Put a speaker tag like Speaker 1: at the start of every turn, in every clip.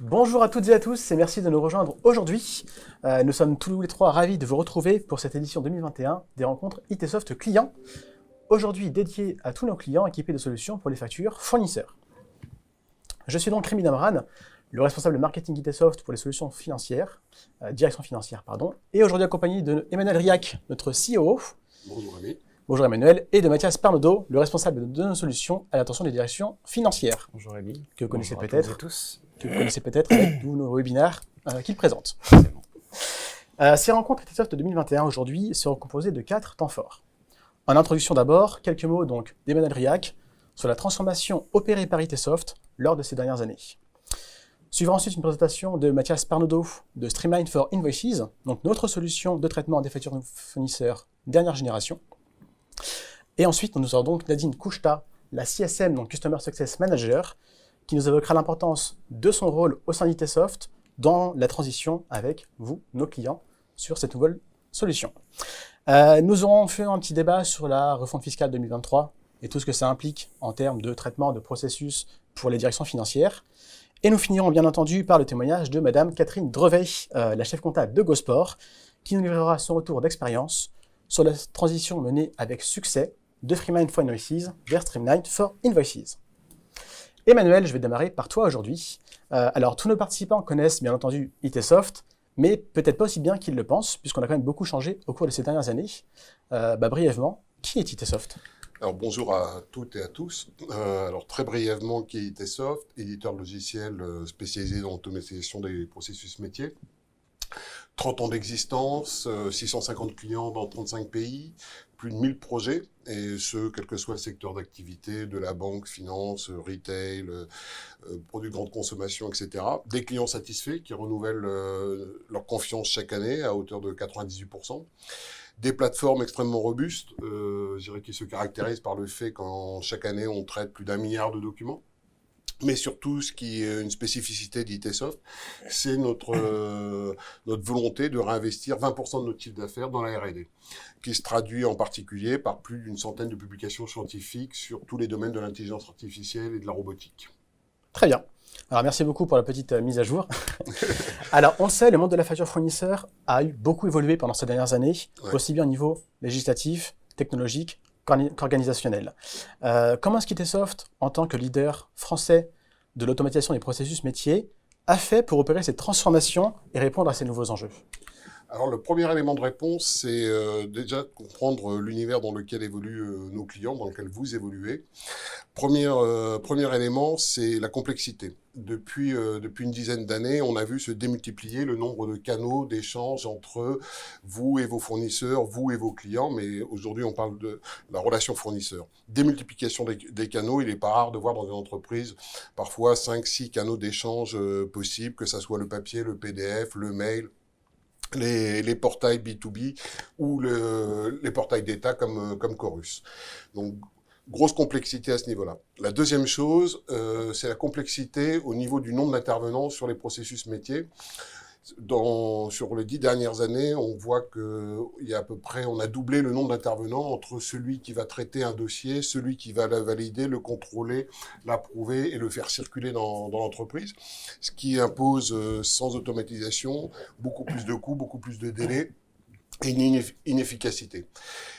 Speaker 1: Bonjour à toutes et à tous et merci de nous rejoindre aujourd'hui. Nous sommes tous les trois ravis de vous retrouver pour cette édition 2021 des rencontres ITsoft clients. Aujourd'hui dédiée à tous nos clients équipés de solutions pour les factures fournisseurs. Je suis donc Rémi Damran, le responsable marketing ITsoft pour les solutions financières, direction financière pardon, et aujourd'hui accompagné de Emmanuel Riac, notre COO.
Speaker 2: Bonjour Rémi.
Speaker 1: Bonjour Emmanuel, et de Mathias Parnodo, le responsable de nos solutions à l'attention des directions financières.
Speaker 3: Bonjour Rémi.
Speaker 1: Que vous connaissez
Speaker 3: Bonjour
Speaker 1: peut-être.
Speaker 3: à toutes et tous.
Speaker 1: Que vous connaissez peut-être avec tous nos webinaires qu'il présente. Ces rencontres ITsoft 2021 aujourd'hui seront composées de 4 temps forts. En introduction d'abord, quelques mots donc d'Emmanuel Riac sur la transformation opérée par ITsoft lors de ces dernières années. Suivra ensuite une présentation de Mathias Parnodo de Streamline for Invoices, donc notre solution de traitement des factures fournisseurs dernière génération. Et ensuite, nous aurons donc Nadine Kouchta, la CSM, donc Customer Success Manager, qui nous évoquera l'importance de son rôle au sein d'ITsoft dans la transition avec vous, nos clients, sur cette nouvelle solution. Nous aurons fait un petit débat sur la refonte fiscale 2023 et tout ce que ça implique en termes de traitement de processus pour les directions financières. Et nous finirons bien entendu par le témoignage de Madame Catherine Drevet, la chef comptable de GoSport, qui nous livrera son retour d'expérience sur la transition menée avec succès de Streamline for Invoices vers Streamline for Invoices. Emmanuel, je vais démarrer par toi aujourd'hui. Alors, tous nos participants connaissent bien entendu ITsoft, mais peut-être pas aussi bien qu'ils le pensent, puisqu'on a quand même beaucoup changé au cours de ces dernières années. Brièvement, qui est ITsoft ?
Speaker 2: Alors bonjour à toutes et à tous. Alors très brièvement, qui est ITsoft, éditeur de logiciels spécialisé dans l'automatisation des processus métiers. 30 ans d'existence, 650 clients dans 35 pays, plus de 1000 projets, et ce, quel que soit le secteur d'activité, de la banque, finance, retail, produits de grande consommation, etc. Des clients satisfaits qui renouvellent leur confiance chaque année à hauteur de 98%. Des plateformes extrêmement robustes, je dirais qui se caractérisent par le fait qu'en chaque année, on traite plus d'1 milliard de documents. Mais surtout, ce qui est une spécificité d'ITsoft, c'est notre volonté de réinvestir 20% de notre chiffre d'affaires dans la R&D, qui se traduit en particulier par plus d'une centaine de publications scientifiques sur tous les domaines de l'intelligence artificielle et de la robotique.
Speaker 1: Très bien. Alors, merci beaucoup pour la petite mise à jour. Alors, on le sait, le monde de la facture fournisseur a beaucoup évolué pendant ces dernières années, aussi bien au niveau législatif, technologique, qu'organisationnel. Comment est-ce qu'ITsoft, en tant que leader français de l'automatisation des processus métiers, a fait pour opérer cette transformation et répondre à ces nouveaux enjeux ?
Speaker 2: Alors, le premier élément de réponse, c'est déjà comprendre l'univers dans lequel évoluent nos clients, dans lequel vous évoluez. Premier élément, c'est la complexité. Depuis une dizaine d'années, on a vu se démultiplier le nombre de canaux d'échange entre vous et vos fournisseurs, vous et vos clients, mais aujourd'hui, on parle de la relation fournisseur. Démultiplication des canaux, il n'est pas rare de voir dans une entreprise parfois 5-6 canaux d'échange possibles, que ça soit le papier, le PDF, le mail, les portails B2B ou les portails d'État comme Chorus. Donc, grosse complexité à ce niveau-là. La deuxième chose, c'est la complexité au niveau du nombre d'intervenants sur les processus métiers. Sur les 10 dernières années, on voit qu'il y a à peu près, on a doublé le nombre d'intervenants entre celui qui va traiter un dossier, celui qui va le valider, le contrôler, l'approuver et le faire circuler dans l'entreprise, ce qui impose, sans automatisation, beaucoup plus de coûts, beaucoup plus de délais et une inefficacité.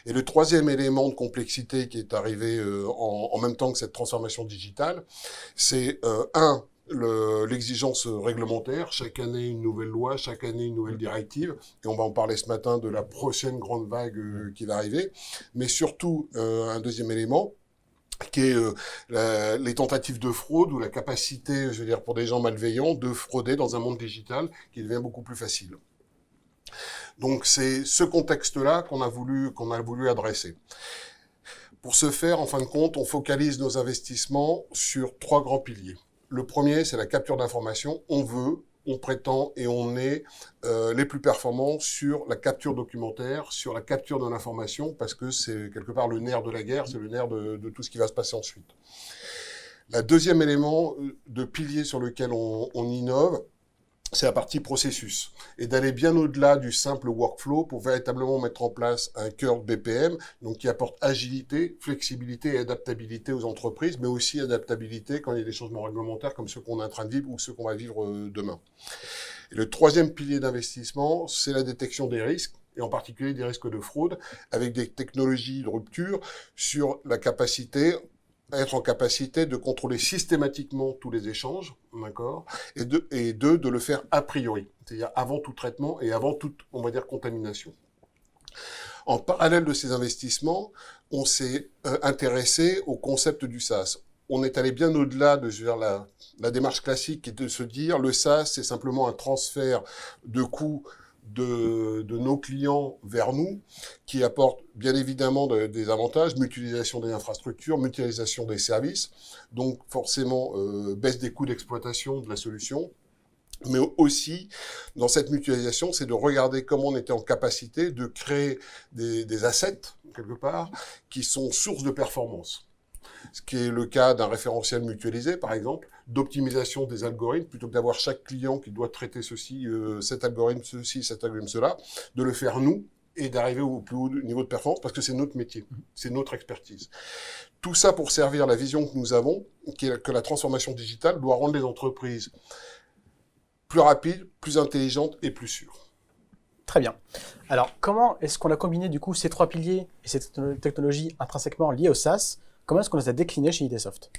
Speaker 2: Et le troisième élément de complexité qui est arrivé en même temps que cette transformation digitale, c'est l'exigence réglementaire, chaque année une nouvelle loi, chaque année une nouvelle directive, et on va en parler ce matin de la prochaine grande vague qui va arriver, mais surtout un deuxième élément, qui est les tentatives de fraude ou la capacité, je veux dire, pour des gens malveillants, de frauder dans un monde digital qui devient beaucoup plus facile. Donc c'est ce contexte-là qu'on a voulu adresser. Pour ce faire, en fin de compte, on focalise nos investissements sur 3 grands piliers. Le premier, c'est la capture d'informations. On prétend et on est les plus performants sur la capture documentaire, sur la capture de l'information, parce que c'est quelque part le nerf de la guerre, c'est le nerf de tout ce qui va se passer ensuite. Le deuxième élément de pilier sur lequel on innove, c'est la partie processus, et d'aller bien au-delà du simple workflow pour véritablement mettre en place un cœur BPM, donc qui apporte agilité, flexibilité et adaptabilité aux entreprises, mais aussi adaptabilité quand il y a des changements réglementaires comme ceux qu'on est en train de vivre ou ceux qu'on va vivre demain. Et le troisième pilier d'investissement, c'est la détection des risques, et en particulier des risques de fraude, avec des technologies de rupture sur la capacité être en capacité de contrôler systématiquement tous les échanges, d'accord, et de le faire a priori, c'est-à-dire avant tout traitement et avant toute, on va dire, contamination. En parallèle de ces investissements, on s'est intéressé au concept du SaaS. On est allé bien au-delà de la démarche classique qui est de se dire le SaaS, c'est simplement un transfert de coûts de nos clients vers nous, qui apporte bien évidemment des avantages, mutualisation des infrastructures, mutualisation des services, donc forcément baisse des coûts d'exploitation de la solution, mais aussi dans cette mutualisation, c'est de regarder comment on était en capacité de créer des assets, quelque part, qui sont sources de performance. Ce qui est le cas d'un référentiel mutualisé, par exemple, d'optimisation des algorithmes, plutôt que d'avoir chaque client qui doit traiter ceci, cet algorithme, ceci, cet algorithme, cela, de le faire nous et d'arriver au plus haut niveau de performance parce que c'est notre métier, c'est notre expertise. Tout ça pour servir la vision que nous avons, qui est que la transformation digitale doit rendre les entreprises plus rapides, plus intelligentes et plus sûres.
Speaker 1: Très bien. Alors, comment est-ce qu'on a combiné du coup ces trois piliers et ces technologies intrinsèquement liées au SaaS? Comment est-ce qu'on les a déclinés chez IDsoft?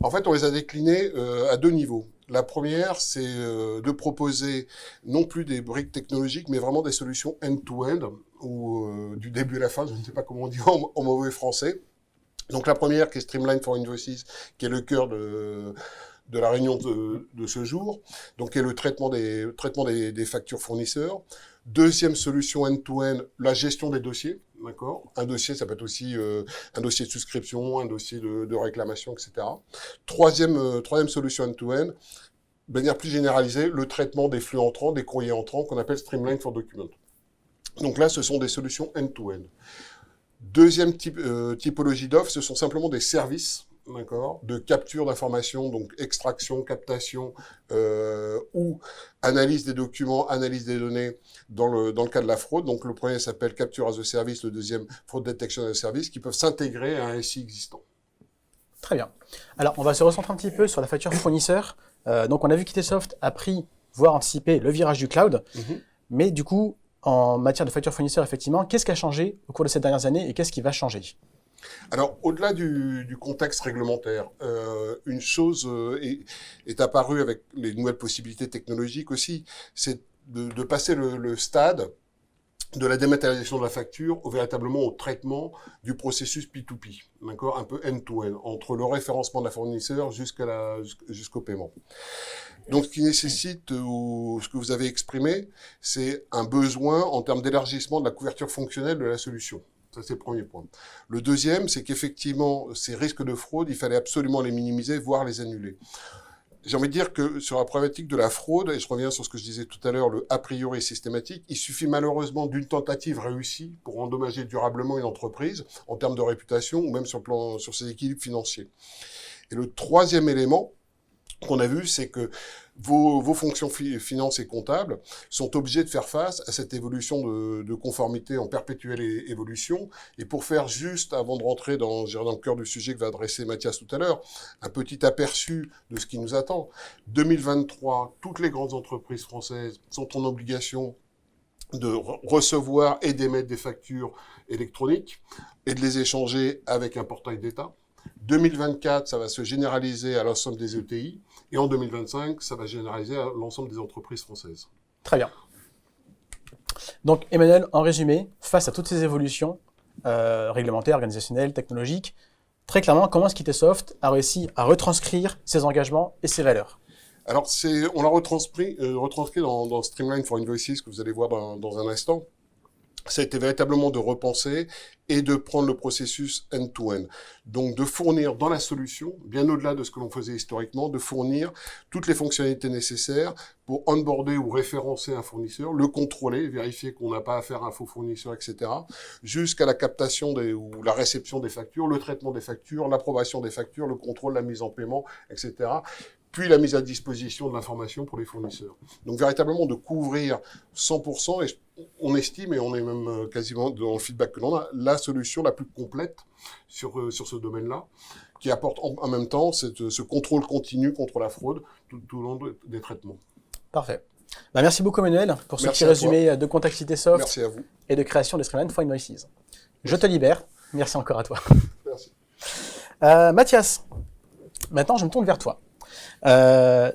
Speaker 2: En fait, on les a déclinés à deux niveaux. La première, c'est de proposer non plus des briques technologiques, mais vraiment des solutions end-to-end, ou du début à la fin, je ne sais pas comment on dit en mauvais français. Donc la première, qui est Streamline for Invoices, qui est le cœur de la réunion de ce jour, donc qui est le traitement des factures fournisseurs. Deuxième solution end-to-end, la gestion des dossiers. D'accord. Un dossier, ça peut être aussi un dossier de souscription, un dossier de réclamation, etc. Troisième solution end-to-end, de manière plus généralisée, le traitement des flux entrants, des courriers entrants, qu'on appelle Streamline for Document. Donc là, ce sont des solutions end-to-end. Deuxième typologie d'offre, ce sont simplement des services, d'accord, de capture d'informations, donc extraction, captation ou analyse des documents, analyse des données dans le cas de la fraude. Donc le premier s'appelle Capture as a Service, le deuxième Fraud Detection as a Service, qui peuvent s'intégrer à un SI existant.
Speaker 1: Très bien. Alors on va se recentrer un petit peu sur la facture fournisseur. Donc on a vu qu'IDsoft a pris, voire anticipé, le virage du cloud, mais du coup, en matière de facture fournisseur, effectivement, qu'est-ce qui a changé au cours de ces dernières années et qu'est-ce qui va changer?
Speaker 2: Alors, au-delà du contexte réglementaire, une chose est apparue avec les nouvelles possibilités technologiques aussi, c'est de passer le stade de la dématérialisation de la facture véritablement au traitement du processus P2P, d'accord, un peu end-to-end, entre le référencement de la fournisseur jusqu'au paiement. Donc, ce qui nécessite, ou ce que vous avez exprimé, c'est un besoin en termes d'élargissement de la couverture fonctionnelle de la solution. Ça, c'est le premier point. Le deuxième, c'est qu'effectivement, ces risques de fraude, il fallait absolument les minimiser, voire les annuler. J'ai envie de dire que sur la problématique de la fraude, et je reviens sur ce que je disais tout à l'heure, le a priori systématique, il suffit malheureusement d'une tentative réussie pour endommager durablement une entreprise en termes de réputation ou même sur ses équilibres financiers. Et le troisième élément qu'on a vu, c'est que vos fonctions finances et comptables sont obligées de faire face à cette évolution de conformité en perpétuelle évolution. Et pour faire juste, avant de rentrer dans le cœur du sujet que va adresser Mathias tout à l'heure, un petit aperçu de ce qui nous attend. 2023, toutes les grandes entreprises françaises sont en obligation de recevoir et d'émettre des factures électroniques et de les échanger avec un portail d'État. 2024, ça va se généraliser à l'ensemble des ETI. Et en 2025, ça va généraliser à l'ensemble des entreprises françaises.
Speaker 1: Très bien. Donc, Emmanuel, en résumé, face à toutes ces évolutions réglementaires, organisationnelles, technologiques, très clairement, comment est-ce qu'IDsoft a réussi à retranscrire ses engagements et ses valeurs?
Speaker 2: Alors, on l'a retranscrit dans Streamline for Invoices, que vous allez voir dans un instant. Ça a été véritablement de repenser et de prendre le processus end-to-end. Donc, de fournir dans la solution, bien au-delà de ce que l'on faisait historiquement, de fournir toutes les fonctionnalités nécessaires pour onboarder ou référencer un fournisseur, le contrôler, vérifier qu'on n'a pas affaire à un faux fournisseur, etc., jusqu'à la captation ou la réception des factures, le traitement des factures, l'approbation des factures, le contrôle, la mise en paiement, etc., puis la mise à disposition de l'information pour les fournisseurs. Donc véritablement de couvrir 100%, et on estime, et on est même quasiment dans le feedback que l'on a, la solution la plus complète sur ce domaine-là, qui apporte en même temps ce contrôle continu contre la fraude tout au long des traitements.
Speaker 1: Parfait. Bah, merci beaucoup Emmanuel pour ce
Speaker 2: Merci
Speaker 1: petit résumé de Complexité Soft
Speaker 2: Merci à vous.
Speaker 1: et de création de Streamline for Invoices. Je te libère. Merci encore à toi.
Speaker 2: Merci.
Speaker 1: Mathias, maintenant je me tourne vers toi.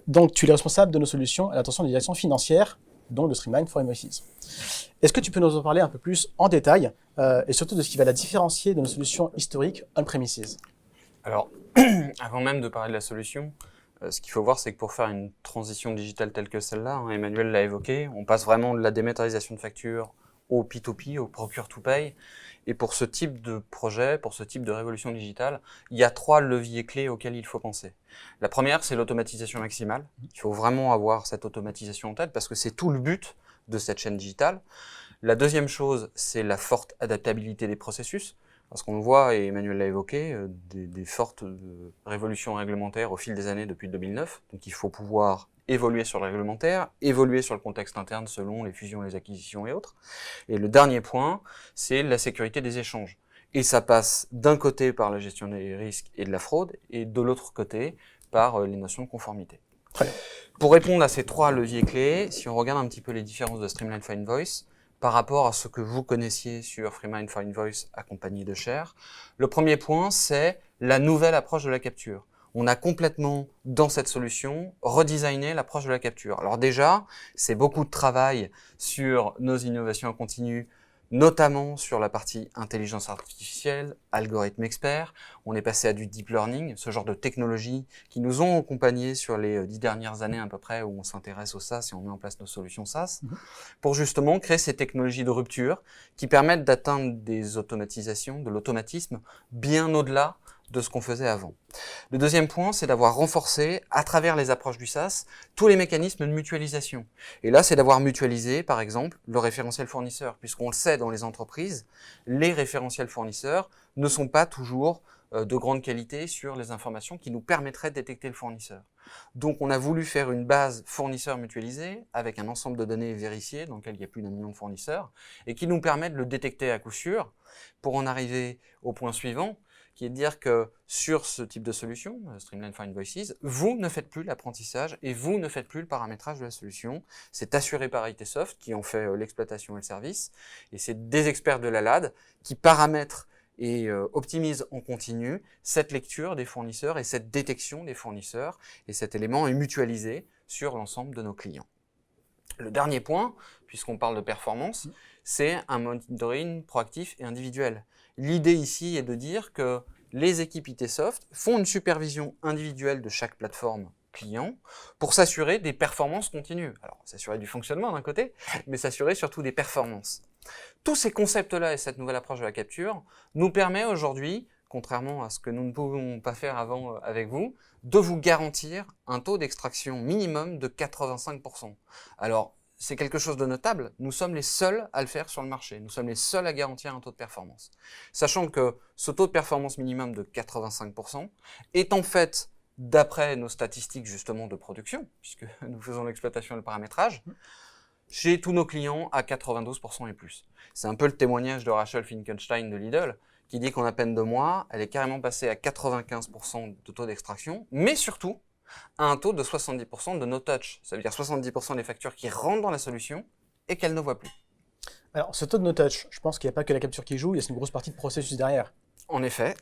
Speaker 1: Donc tu es responsable de nos solutions à l'attention des directions financières, donc de Streamline for Invoices. Est-ce que tu peux nous en parler un peu plus en détail et surtout de ce qui va la différencier de nos solutions historiques on-premises?
Speaker 3: Alors, avant même de parler de la solution, ce qu'il faut voir, c'est que pour faire une transition digitale telle que celle-là, Emmanuel l'a évoqué, on passe vraiment de la dématérialisation de factures au P2P, au procure-to-pay. Et pour ce type de projet, pour ce type de révolution digitale, il y a 3 leviers clés auxquels il faut penser. La première, c'est l'automatisation maximale. Il faut vraiment avoir cette automatisation en tête parce que c'est tout le but de cette chaîne digitale. La deuxième chose, c'est la forte adaptabilité des processus. Parce qu'on le voit, et Emmanuel l'a évoqué, des fortes révolutions réglementaires au fil des années depuis 2009. Donc il faut pouvoir évoluer sur le réglementaire, évoluer sur le contexte interne selon les fusions, les acquisitions et autres. Et le dernier point, c'est la sécurité des échanges. Et ça passe d'un côté par la gestion des risques et de la fraude, et de l'autre côté par les notions de conformité.
Speaker 1: Très bien.
Speaker 3: Pour répondre à ces 3 leviers clés, si on regarde un petit peu les différences de Streamline for Invoice, par rapport à ce que vous connaissiez sur Streamline for Invoice accompagné de Share, le premier point, c'est la nouvelle approche de la capture. On a complètement, dans cette solution, redesigné l'approche de la capture. Alors déjà, c'est beaucoup de travail sur nos innovations en continu, notamment sur la partie intelligence artificielle, algorithmes experts. On est passé à du deep learning, ce genre de technologies qui nous ont accompagnés sur les 10 dernières années à peu près, où on s'intéresse au SaaS et on met en place nos solutions SaaS, pour justement créer ces technologies de rupture qui permettent d'atteindre des automatisations, de l'automatisme, bien au-delà de ce qu'on faisait avant. Le deuxième point, c'est d'avoir renforcé, à travers les approches du SaaS, tous les mécanismes de mutualisation. Et là, c'est d'avoir mutualisé, par exemple, le référentiel fournisseur, puisqu'on le sait dans les entreprises, les référentiels fournisseurs ne sont pas toujours de grande qualité sur les informations qui nous permettraient de détecter le fournisseur. Donc, on a voulu faire une base fournisseur mutualisée avec un ensemble de données vérifiées dans lequel il y a plus d'1 million de fournisseurs et qui nous permet de le détecter à coup sûr pour en arriver au point suivant, qui est de dire que sur ce type de solution, Streamline for Invoices, vous ne faites plus l'apprentissage et vous ne faites plus le paramétrage de la solution. C'est assuré par ITsoft qui en fait l'exploitation et le service. Et c'est des experts de la LAD qui paramètrent et optimisent en continu cette lecture des fournisseurs et cette détection des fournisseurs. Et cet élément est mutualisé sur l'ensemble de nos clients. Le dernier point, puisqu'on parle de performance, c'est un monitoring proactif et individuel. L'idée ici est de dire que les équipes ITsoft font une supervision individuelle de chaque plateforme client pour s'assurer des performances continues. Alors, s'assurer du fonctionnement d'un côté, mais s'assurer surtout des performances. Tous ces concepts-là et cette nouvelle approche de la capture nous permet aujourd'hui, contrairement à ce que nous ne pouvions pas faire avant avec vous, de vous garantir un taux d'extraction minimum de 85%. Alors, c'est quelque chose de notable, nous sommes les seuls à le faire sur le marché, nous sommes les seuls à garantir un taux de performance. Sachant que ce taux de performance minimum de 85% est en fait, d'après nos statistiques justement de production, puisque nous faisons l'exploitation et le paramétrage, chez tous nos clients à 92% et plus. C'est un peu le témoignage de Rachel Finkenstein de Lidl, qui dit qu'en à peine 2 mois, elle est carrément passée à 95% de taux d'extraction, mais surtout, à un taux de 70% de no-touch. Ça veut dire 70% des factures qui rentrent dans la solution et qu'elle ne voit plus.
Speaker 1: Alors, ce taux de no-touch, je pense qu'il n'y a pas que la capture qui joue, il y a une grosse partie de processus derrière.
Speaker 3: En effet,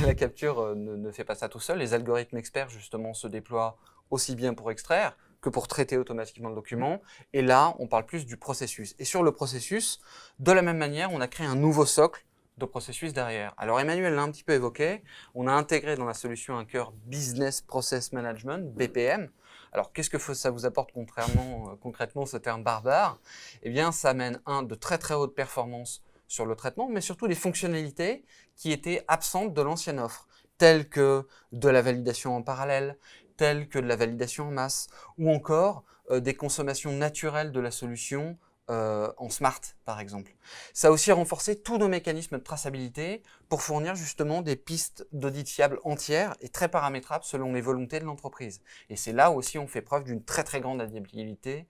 Speaker 3: la capture ne fait pas ça tout seul. Les algorithmes experts, justement, se déploient aussi bien pour extraire que pour traiter automatiquement le document. Et là, on parle plus du processus. Et sur le processus, de la même manière, on a créé un nouveau socle de processus derrière. Alors Emmanuel l'a un petit peu évoqué, on a intégré dans la solution un cœur Business Process Management, BPM. Alors qu'est-ce que ça vous apporte concrètement ce terme barbare? Eh bien ça amène de très très haute performance sur le traitement, mais surtout des fonctionnalités qui étaient absentes de l'ancienne offre, telles que de la validation en parallèle, telles que de la validation en masse, ou encore des consommations naturelles de la solution en smart, par exemple. Ça a aussi renforcé tous nos mécanismes de traçabilité pour fournir justement des pistes d'audit fiables entières et très paramétrables selon les volontés de l'entreprise. Et c'est là aussi on fait preuve d'une très très grande adaptabilité,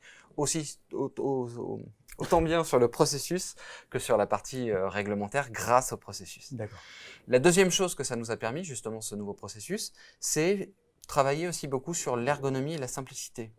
Speaker 3: autant bien sur le processus que sur la partie réglementaire grâce au processus.
Speaker 1: D'accord.
Speaker 3: La deuxième chose que ça nous a permis, justement, ce nouveau processus, c'est travailler aussi beaucoup sur l'ergonomie et la simplicité.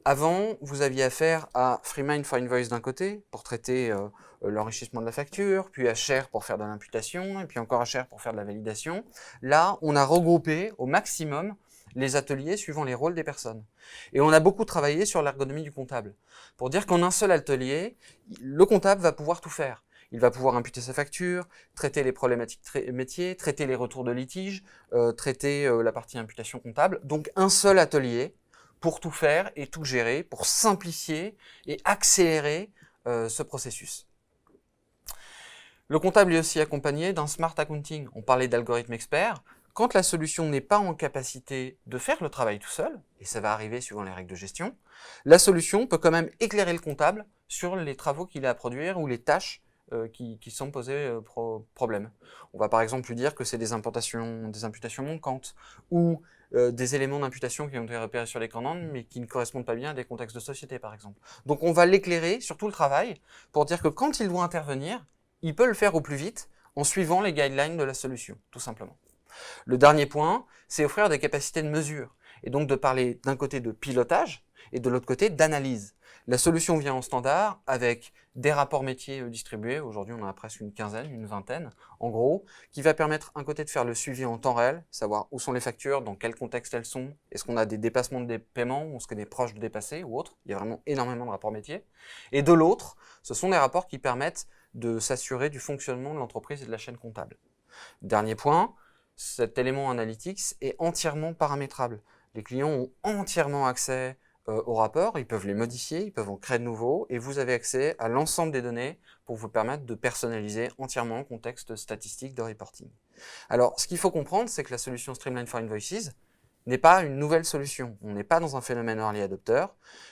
Speaker 3: Avant, vous aviez affaire à FreeMind for Invoice d'un côté, pour traiter l'enrichissement de la facture, puis à Share pour faire de l'imputation, et puis encore à Share pour faire de la validation. Là, on a regroupé au maximum les ateliers suivant les rôles des personnes. Et on a beaucoup travaillé sur l'ergonomie du comptable, pour dire qu'en un seul atelier, le comptable va pouvoir tout faire. Il va pouvoir imputer sa facture, traiter les problématiques métiers, traiter les retours de litige, traiter la partie imputation comptable. Donc un seul atelier pour tout faire et tout gérer, pour simplifier et accélérer ce processus. Le comptable est aussi accompagné d'un smart accounting. On parlait d'algorithme expert. Quand la solution n'est pas en capacité de faire le travail tout seul, et ça va arriver suivant les règles de gestion, la solution peut quand même éclairer le comptable sur les travaux qu'il a à produire ou les tâches qui sont posées problème. On va par exemple lui dire que c'est des imputations manquantes ou des éléments d'imputation qui ont été repérés sur les commandes mais qui ne correspondent pas bien à des contextes de société par exemple. Donc on va l'éclairer sur tout le travail pour dire que quand il doit intervenir, il peut le faire au plus vite en suivant les guidelines de la solution, tout simplement. Le dernier point, c'est offrir des capacités de mesure et donc de parler d'un côté de pilotage et de l'autre côté d'analyse. La solution vient en standard avec des rapports métiers distribués, aujourd'hui on en a presque une quinzaine, une vingtaine, en gros, qui va permettre un côté de faire le suivi en temps réel, savoir où sont les factures, dans quel contexte elles sont, est-ce qu'on a des dépassements de paiements, ou est-ce qu'on est proche de dépasser ou autre, il y a vraiment énormément de rapports métiers. Et de l'autre, ce sont des rapports qui permettent de s'assurer du fonctionnement de l'entreprise et de la chaîne comptable. Dernier point, cet élément analytics est entièrement paramétrable. Les clients ont entièrement accès aux rapports, ils peuvent les modifier, ils peuvent en créer de nouveaux, et vous avez accès à l'ensemble des données pour vous permettre de personnaliser entièrement le contexte statistique de reporting. Alors, ce qu'il faut comprendre, c'est que la solution Streamline for Invoices n'est pas une nouvelle solution. On n'est pas dans un phénomène early adopter.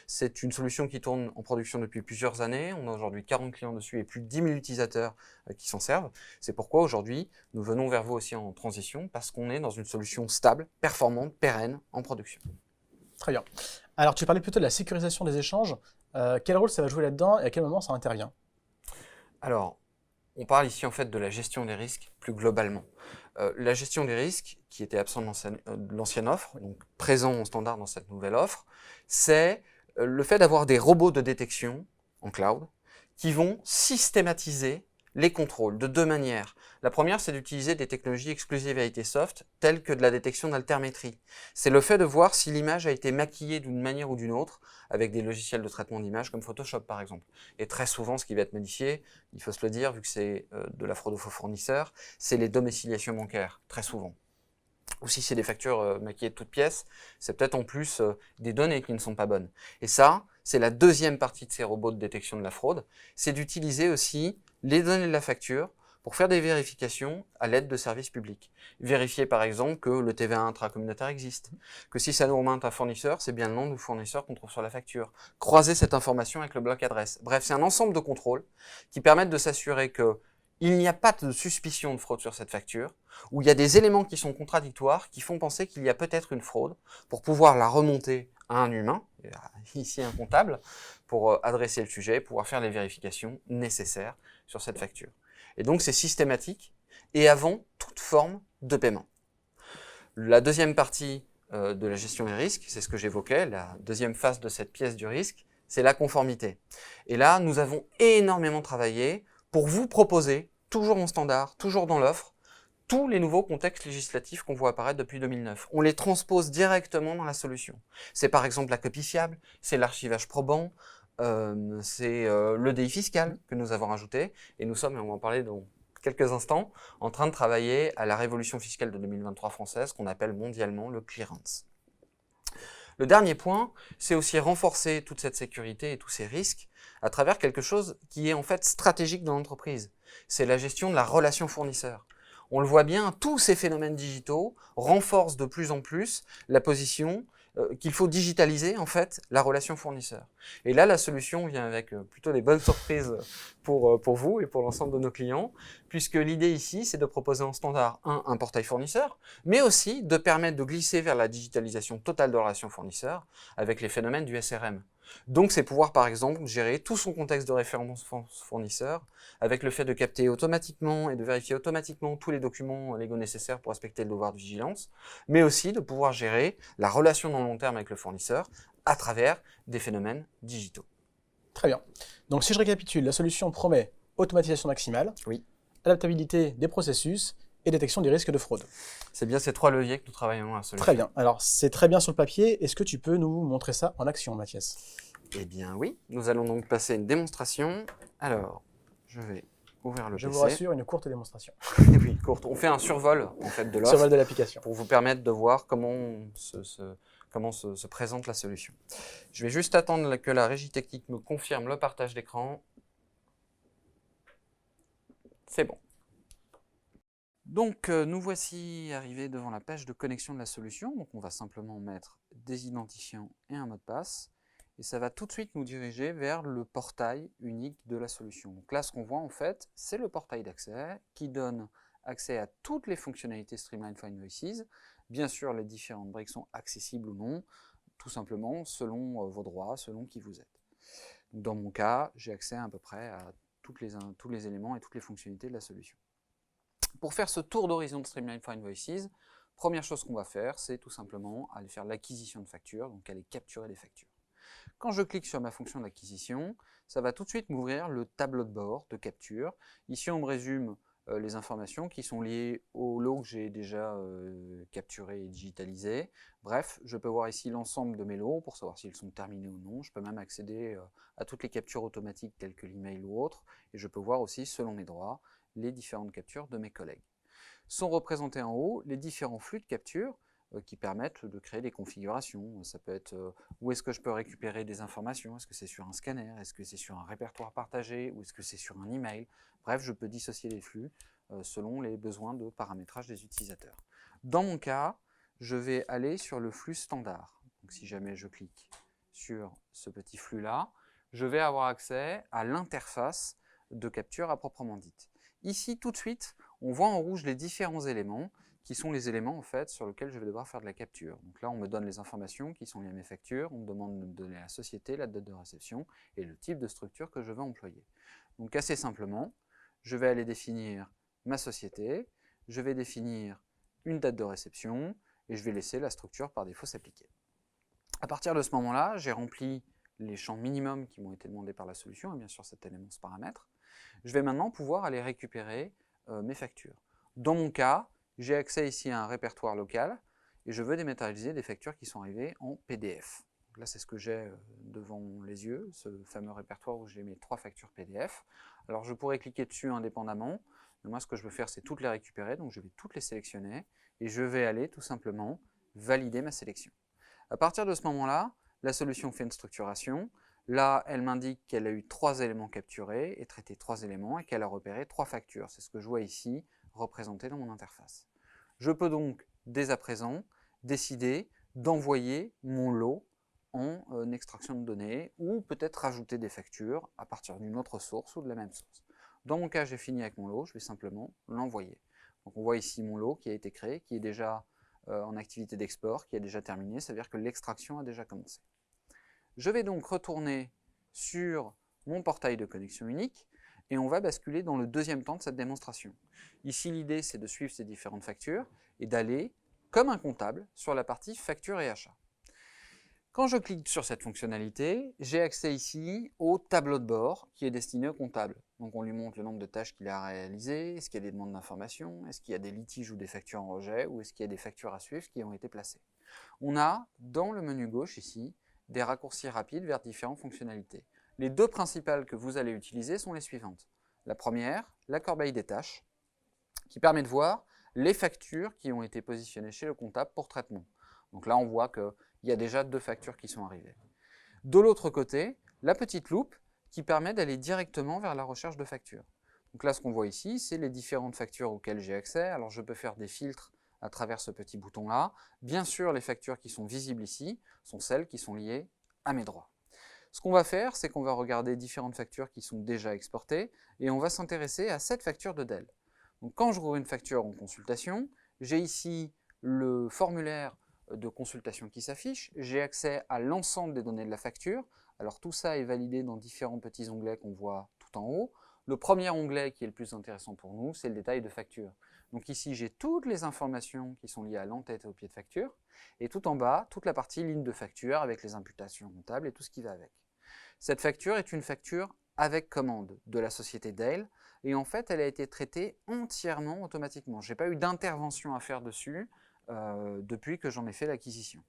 Speaker 3: C'est une solution qui tourne en production depuis plusieurs années. On a aujourd'hui 40 clients dessus et plus de 10 000 utilisateurs qui s'en servent. C'est pourquoi aujourd'hui, nous venons vers vous aussi en transition, parce qu'on est dans une solution stable, performante, pérenne, en production.
Speaker 1: Très bien. Alors, tu parlais plutôt de la sécurisation des échanges. Quel rôle ça va jouer là-dedans et à quel moment ça intervient?
Speaker 3: Alors, on parle ici en fait de la gestion des risques plus globalement. La gestion des risques, qui était absente de l'ancienne offre, donc présent en standard dans cette nouvelle offre, c'est le fait d'avoir des robots de détection en cloud qui vont systématiser les contrôles de deux manières. La première, c'est d'utiliser des technologies exclusives à IT Soft, telles que de la détection d'altermétrie. C'est le fait de voir si l'image a été maquillée d'une manière ou d'une autre, avec des logiciels de traitement d'image comme Photoshop par exemple. Et très souvent, ce qui va être modifié, il faut se le dire, vu que c'est de la fraude aux faux fournisseurs, c'est les domiciliations bancaires, très souvent. Ou si c'est des factures maquillées de toutes pièces, c'est peut-être en plus des données qui ne sont pas bonnes. Et ça, c'est la deuxième partie de ces robots de détection de la fraude, c'est d'utiliser aussi les données de la facture pour faire des vérifications à l'aide de services publics. Vérifier par exemple que le TVA intracommunautaire existe, que si ça nous remonte un fournisseur, c'est bien le nom du fournisseur qu'on trouve sur la facture. Croiser cette information avec le bloc adresse. Bref, c'est un ensemble de contrôles qui permettent de s'assurer que il n'y a pas de suspicion de fraude sur cette facture, où il y a des éléments qui sont contradictoires, qui font penser qu'il y a peut-être une fraude, pour pouvoir la remonter à un humain, ici un comptable, pour adresser le sujet, pouvoir faire les vérifications nécessaires sur cette facture. Et donc c'est systématique, et avant toute forme de paiement. La deuxième partie de la gestion des risques, c'est ce que j'évoquais, la deuxième phase de cette pièce du risque, c'est la conformité. Et là, nous avons énormément travaillé pour vous proposer, toujours en standard, toujours dans l'offre, tous les nouveaux contextes législatifs qu'on voit apparaître depuis 2009. On les transpose directement dans la solution. C'est par exemple la copie fiable, c'est l'archivage probant, c'est l'EDI fiscal que nous avons rajouté, et nous sommes, et on va en parler dans quelques instants, en train de travailler à la révolution fiscale de 2023 française, qu'on appelle mondialement le clearance. Le dernier point, c'est aussi renforcer toute cette sécurité et tous ces risques à travers quelque chose qui est en fait stratégique dans l'entreprise. C'est la gestion de la relation fournisseur. On le voit bien, tous ces phénomènes digitaux renforcent de plus en plus la position qu'il faut digitaliser en fait la relation fournisseur. Et là, la solution vient avec plutôt des bonnes surprises pour vous et pour l'ensemble de nos clients, puisque l'idée ici, c'est de proposer en standard un portail fournisseur, mais aussi de permettre de glisser vers la digitalisation totale de la relation fournisseur avec les phénomènes du SRM. Donc, c'est pouvoir, par exemple, gérer tout son contexte de référence fournisseur avec le fait de capter automatiquement et de vérifier automatiquement tous les documents légaux nécessaires pour respecter le devoir de vigilance, mais aussi de pouvoir gérer la relation dans le long terme avec le fournisseur à travers des phénomènes digitaux.
Speaker 1: Très bien. Donc, si je récapitule, la solution promet automatisation maximale,
Speaker 3: Oui.
Speaker 1: adaptabilité des processus et détection des risques de fraude.
Speaker 3: C'est bien ces 3 leviers que nous travaillons à la solution.
Speaker 1: Très bien. Alors, c'est très bien sur le papier. Est-ce que tu peux nous montrer ça en action, Mathias?
Speaker 3: Eh bien oui, nous allons donc passer une démonstration. Alors, je vais ouvrir le
Speaker 1: Je
Speaker 3: PC.
Speaker 1: vous rassure, une courte démonstration.
Speaker 3: Oui, courte. On fait un survol en fait de l'offre
Speaker 1: Survol de l'application.
Speaker 3: pour vous permettre de voir comment se présente la solution. Je vais juste attendre que la régie technique me confirme le partage d'écran. C'est bon. Donc, nous voici arrivés devant la page de connexion de la solution. Donc, on va simplement mettre des identifiants et un mot de passe. Et ça va tout de suite nous diriger vers le portail unique de la solution. Donc là, ce qu'on voit en fait, c'est le portail d'accès qui donne accès à toutes les fonctionnalités Streamline for Invoices. Bien sûr, les différentes briques sont accessibles ou non, tout simplement selon vos droits, selon qui vous êtes. Dans mon cas, j'ai accès à peu près à tous les éléments et toutes les fonctionnalités de la solution. Pour faire ce tour d'horizon de Streamline for Invoices, première chose qu'on va faire, c'est tout simplement aller faire l'acquisition de factures, donc aller capturer des factures. Quand je clique sur ma fonction d'acquisition, ça va tout de suite m'ouvrir le tableau de bord de capture. Ici, on me résume les informations qui sont liées au lot que j'ai déjà capturé et digitalisé. Bref, je peux voir ici l'ensemble de mes lots pour savoir s'ils sont terminés ou non. Je peux même accéder à toutes les captures automatiques telles que l'email ou autres. Et je peux voir aussi, selon mes droits, les différentes captures de mes collègues. Sont représentés en haut les différents flux de capture qui permettent de créer des configurations. Ça peut être où est-ce que je peux récupérer des informations, est-ce que c'est sur un scanner, est-ce que c'est sur un répertoire partagé, ou est-ce que c'est sur un email. Bref, je peux dissocier les flux selon les besoins de paramétrage des utilisateurs. Dans mon cas, je vais aller sur le flux standard. Donc, si jamais je clique sur ce petit flux-là, je vais avoir accès à l'interface de capture à proprement dite. Ici, tout de suite, on voit en rouge les différents éléments qui sont les éléments en fait sur lesquels je vais devoir faire de la capture. Donc là, on me donne les informations qui sont liées à mes factures, on me demande de me donner la société, la date de réception et le type de structure que je veux employer. Donc assez simplement, je vais aller définir ma société, je vais définir une date de réception et je vais laisser la structure par défaut s'appliquer. À partir de ce moment-là, j'ai rempli les champs minimums qui m'ont été demandés par la solution et bien sûr cet élément ce paramètre. Je vais maintenant pouvoir aller récupérer mes factures. Dans mon cas, j'ai accès ici à un répertoire local et je veux dématérialiser des factures qui sont arrivées en PDF. Donc là, c'est ce que j'ai devant les yeux, ce fameux répertoire où j'ai mes 3 factures PDF. Alors, je pourrais cliquer dessus indépendamment, mais moi, ce que je veux faire, c'est toutes les récupérer, donc je vais toutes les sélectionner et je vais aller tout simplement valider ma sélection. À partir de ce moment-là, la solution fait une structuration. Là, elle m'indique qu'elle a eu 3 éléments capturés et traité 3 éléments et qu'elle a repéré 3 factures. C'est ce que je vois ici, représenté dans mon interface. Je peux donc, dès à présent, décider d'envoyer mon lot en extraction de données ou peut-être rajouter des factures à partir d'une autre source ou de la même source. Dans mon cas, j'ai fini avec mon lot, je vais simplement l'envoyer. Donc on voit ici mon lot qui a été créé, qui est déjà en activité d'export, qui a déjà terminé, ça veut dire que l'extraction a déjà commencé. Je vais donc retourner sur mon portail de connexion unique et on va basculer dans le deuxième temps de cette démonstration. Ici, l'idée, c'est de suivre ces différentes factures et d'aller, comme un comptable, sur la partie facture et achat. Quand je clique sur cette fonctionnalité, j'ai accès ici au tableau de bord qui est destiné au comptable. Donc on lui montre le nombre de tâches qu'il a réalisées, est-ce qu'il y a des demandes d'informations, est-ce qu'il y a des litiges ou des factures en rejet, ou est-ce qu'il y a des factures à suivre qui ont été placées. On a, dans le menu gauche ici, des raccourcis rapides vers différentes fonctionnalités. Les 2 principales que vous allez utiliser sont les suivantes. La première, la corbeille des tâches, qui permet de voir les factures qui ont été positionnées chez le comptable pour traitement. Donc là, on voit qu'il y a déjà 2 factures qui sont arrivées. De l'autre côté, la petite loupe qui permet d'aller directement vers la recherche de factures. Donc là, ce qu'on voit ici, c'est les différentes factures auxquelles j'ai accès. Alors, je peux faire des filtres à travers ce petit bouton-là. Bien sûr, les factures qui sont visibles ici sont celles qui sont liées à mes droits. Ce qu'on va faire, c'est qu'on va regarder différentes factures qui sont déjà exportées et on va s'intéresser à cette facture de Dell. Donc, quand je rouvre une facture en consultation, j'ai ici le formulaire de consultation qui s'affiche, j'ai accès à l'ensemble des données de la facture. Alors tout ça est validé dans différents petits onglets qu'on voit tout en haut. Le premier onglet qui est le plus intéressant pour nous, c'est le détail de facture. Donc ici, j'ai toutes les informations qui sont liées à l'entête et au pied de facture, et tout en bas, toute la partie ligne de facture avec les imputations comptables et tout ce qui va avec. Cette facture est une facture avec commande de la société Dell, et en fait, elle a été traitée entièrement automatiquement. Je n'ai pas eu d'intervention à faire dessus depuis que j'en ai fait l'acquisition.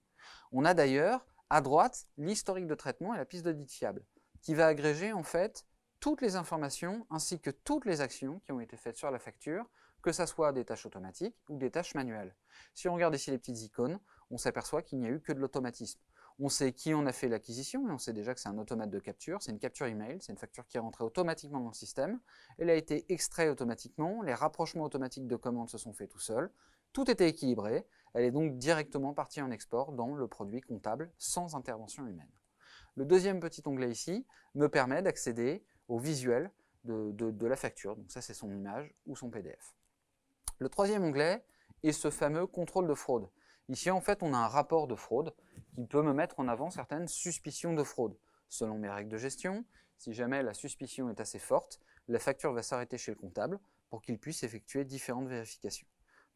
Speaker 3: On a d'ailleurs, à droite, l'historique de traitement et la piste d'audit fiable, qui va agréger en fait toutes les informations ainsi que toutes les actions qui ont été faites sur la facture, que ce soit des tâches automatiques ou des tâches manuelles. Si on regarde ici les petites icônes, on s'aperçoit qu'il n'y a eu que de l'automatisme. On sait qui en a fait l'acquisition et on sait déjà que c'est un automate de capture, c'est une capture email, c'est une facture qui est rentrée automatiquement dans le système. Elle a été extraite automatiquement, les rapprochements automatiques de commandes se sont faits tout seuls, tout était équilibré, elle est donc directement partie en export dans le produit comptable sans intervention humaine. Le deuxième petit onglet ici me permet d'accéder au visuel de la facture, donc ça c'est son image ou son PDF. Le troisième onglet est ce fameux contrôle de fraude. Ici, en fait, on a un rapport de fraude qui peut me mettre en avant certaines suspicions de fraude. Selon mes règles de gestion, si jamais la suspicion est assez forte, la facture va s'arrêter chez le comptable pour qu'il puisse effectuer différentes vérifications.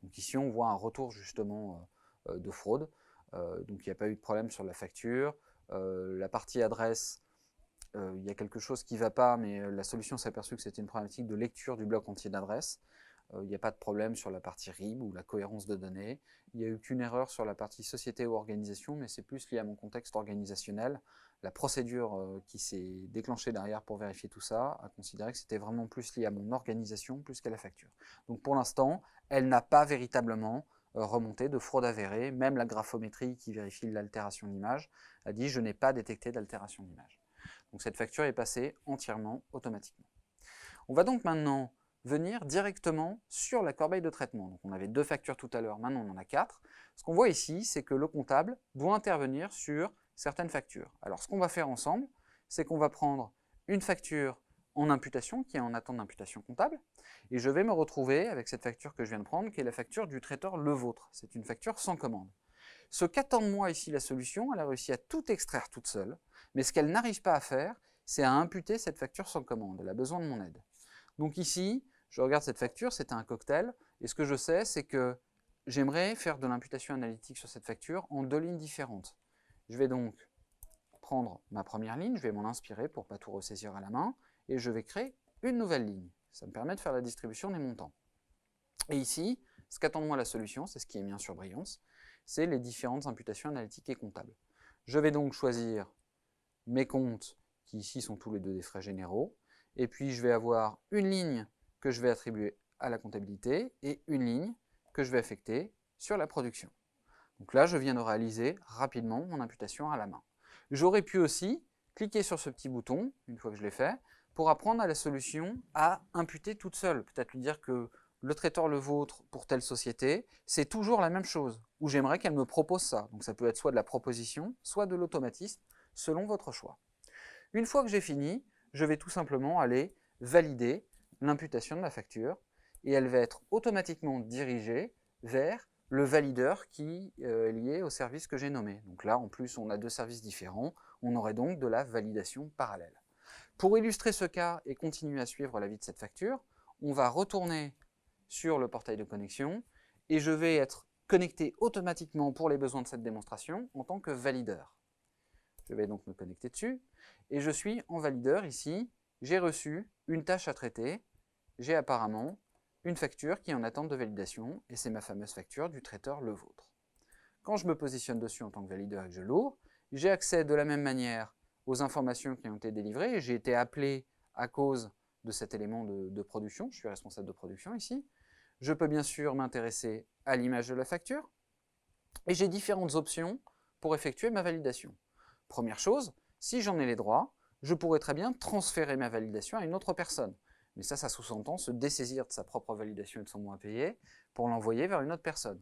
Speaker 3: Donc ici, on voit un retour justement de fraude. Donc il n'y a pas eu de problème sur la facture. La partie adresse, il y a quelque chose qui ne va pas, mais la solution s'est aperçue que c'était une problématique de lecture du bloc entier d'adresse. Il n'y a pas de problème sur la partie RIB ou la cohérence de données. Il n'y a eu qu'une erreur sur la partie société ou organisation, mais c'est plus lié à mon contexte organisationnel. La procédure qui s'est déclenchée derrière pour vérifier tout ça a considéré que c'était vraiment plus lié à mon organisation plus qu'à la facture. Donc pour l'instant, elle n'a pas véritablement remonté de fraude avérée. Même la graphométrie qui vérifie l'altération d'image a dit « je n'ai pas détecté d'altération d'image ». Donc cette facture est passée entièrement automatiquement. On va donc maintenant venir directement sur la corbeille de traitement. Donc on avait 2 factures tout à l'heure, maintenant on en a 4. Ce qu'on voit ici, c'est que le comptable doit intervenir sur certaines factures. Alors ce qu'on va faire ensemble, c'est qu'on va prendre une facture en imputation, qui est en attente d'imputation comptable, et je vais me retrouver avec cette facture que je viens de prendre, qui est la facture du traiteur Le Vôtre. C'est une facture sans commande. Ce qu'attend de moi ici la solution, elle a réussi à tout extraire toute seule, mais ce qu'elle n'arrive pas à faire, c'est à imputer cette facture sans commande. Elle a besoin de mon aide. Donc ici, je regarde cette facture, c'était un cocktail, et ce que je sais, c'est que j'aimerais faire de l'imputation analytique sur cette facture en 2 lignes différentes. Je vais donc prendre ma première ligne, je vais m'en inspirer pour ne pas tout ressaisir à la main, et je vais créer une nouvelle ligne. Ça me permet de faire la distribution des montants. Et ici, ce qu'attend de moi la solution, c'est ce qui est mis en surbrillance, c'est les différentes imputations analytiques et comptables. Je vais donc choisir mes comptes, qui ici sont tous les 2 des frais généraux, et puis je vais avoir une ligne que je vais attribuer à la comptabilité et une ligne que je vais affecter sur la production. Donc là, je viens de réaliser rapidement mon imputation à la main. J'aurais pu aussi cliquer sur ce petit bouton, une fois que je l'ai fait, pour apprendre à la solution à imputer toute seule. Peut-être lui dire que le traiteur Le Vôtre pour telle société, c'est toujours la même chose, ou j'aimerais qu'elle me propose ça. Donc ça peut être soit de la proposition, soit de l'automatisme, selon votre choix. Une fois que j'ai fini, je vais tout simplement aller valider l'imputation de ma facture, et elle va être automatiquement dirigée vers le valideur qui est lié au service que j'ai nommé. Donc là, en plus, on a 2 services différents, on aurait donc de la validation parallèle. Pour illustrer ce cas et continuer à suivre la vie de cette facture, on va retourner sur le portail de connexion, et je vais être connecté automatiquement pour les besoins de cette démonstration en tant que valideur. Je vais donc me connecter dessus, et je suis en valideur ici, j'ai reçu une tâche à traiter, j'ai apparemment une facture qui est en attente de validation, et c'est ma fameuse facture du traiteur Le Vôtre. Quand je me positionne dessus en tant que valideur et que je l'ouvre, j'ai accès de la même manière aux informations qui ont été délivrées, et j'ai été appelé à cause de cet élément de production, je suis responsable de production ici. Je peux bien sûr m'intéresser à l'image de la facture, et j'ai différentes options pour effectuer ma validation. Première chose, si j'en ai les droits, je pourrais très bien transférer ma validation à une autre personne. Mais ça sous-entend se dessaisir de sa propre validation et de son moins payé pour l'envoyer vers une autre personne.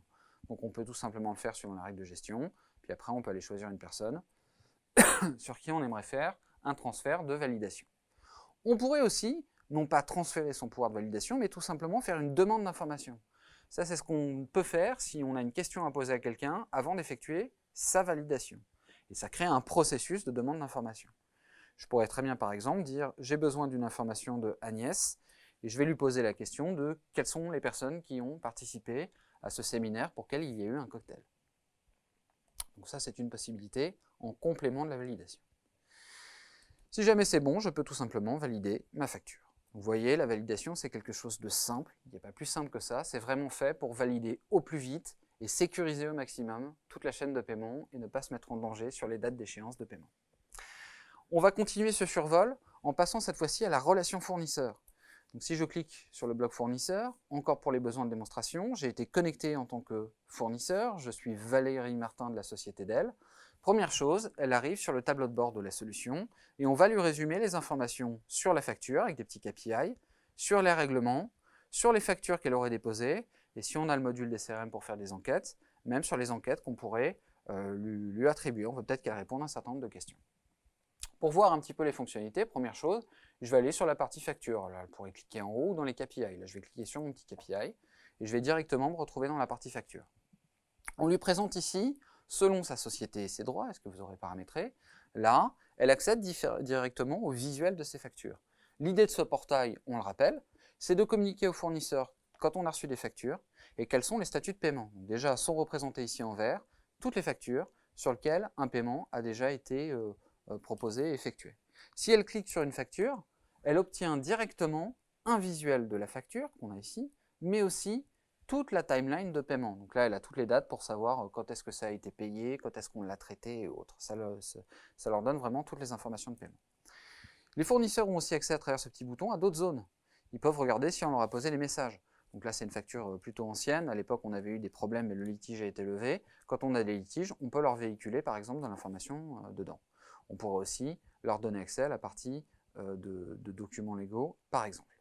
Speaker 3: Donc on peut tout simplement le faire suivant la règle de gestion. Puis après, on peut aller choisir une personne sur qui on aimerait faire un transfert de validation. On pourrait aussi, non pas transférer son pouvoir de validation, mais tout simplement faire une demande d'information. Ça, c'est ce qu'on peut faire si on a une question à poser à quelqu'un avant d'effectuer sa validation. Et ça crée un processus de demande d'information. Je pourrais très bien, par exemple, dire « j'ai besoin d'une information de Agnès » et je vais lui poser la question de quelles sont les personnes qui ont participé à ce séminaire pour lequel il y a eu un cocktail. Donc ça, c'est une possibilité en complément de la validation. Si jamais c'est bon, je peux tout simplement valider ma facture. Vous voyez, la validation, c'est quelque chose de simple. Il n'y a pas plus simple que ça. C'est vraiment fait pour valider au plus vite et sécuriser au maximum toute la chaîne de paiement et ne pas se mettre en danger sur les dates d'échéance de paiement. On va continuer ce survol en passant cette fois-ci à la relation fournisseur. Donc si je clique sur le bloc fournisseur, encore pour les besoins de démonstration, j'ai été connecté en tant que fournisseur, je suis Valérie Martin de la société Dell. Première chose, elle arrive sur le tableau de bord de la solution et on va lui résumer les informations sur la facture avec des petits KPI, sur les règlements, sur les factures qu'elle aurait déposées et si on a le module des CRM pour faire des enquêtes, même sur les enquêtes qu'on pourrait lui attribuer. On veut peut-être qu'elle réponde à un certain nombre de questions. Pour voir un petit peu les fonctionnalités, première chose, je vais aller sur la partie facture. Là, je pourrais cliquer en haut dans les KPI. Là, je vais cliquer sur mon petit KPI et je vais directement me retrouver dans la partie facture. On lui présente ici, selon sa société et ses droits, est-ce que vous aurez paramétré, là, elle accède directement au visuel de ses factures. L'idée de ce portail, on le rappelle, c'est de communiquer aux fournisseurs quand on a reçu des factures et quels sont les statuts de paiement. Donc déjà, sont représentés ici en vert toutes les factures sur lesquelles un paiement a déjà été proposé et effectué. Si elle clique sur une facture, elle obtient directement un visuel de la facture qu'on a ici, mais aussi toute la timeline de paiement. Donc là, elle a toutes les dates pour savoir quand est-ce que ça a été payé, quand est-ce qu'on l'a traité et autres. Ça leur donne vraiment toutes les informations de paiement. Les fournisseurs ont aussi accès à travers ce petit bouton à d'autres zones. Ils peuvent regarder si on leur a posé les messages. Donc là, c'est une facture plutôt ancienne. À l'époque, on avait eu des problèmes et le litige a été levé. Quand on a des litiges, on peut leur véhiculer, par exemple, de l'information dedans. On pourrait aussi leur donner accès à la partie de documents légaux, par exemple.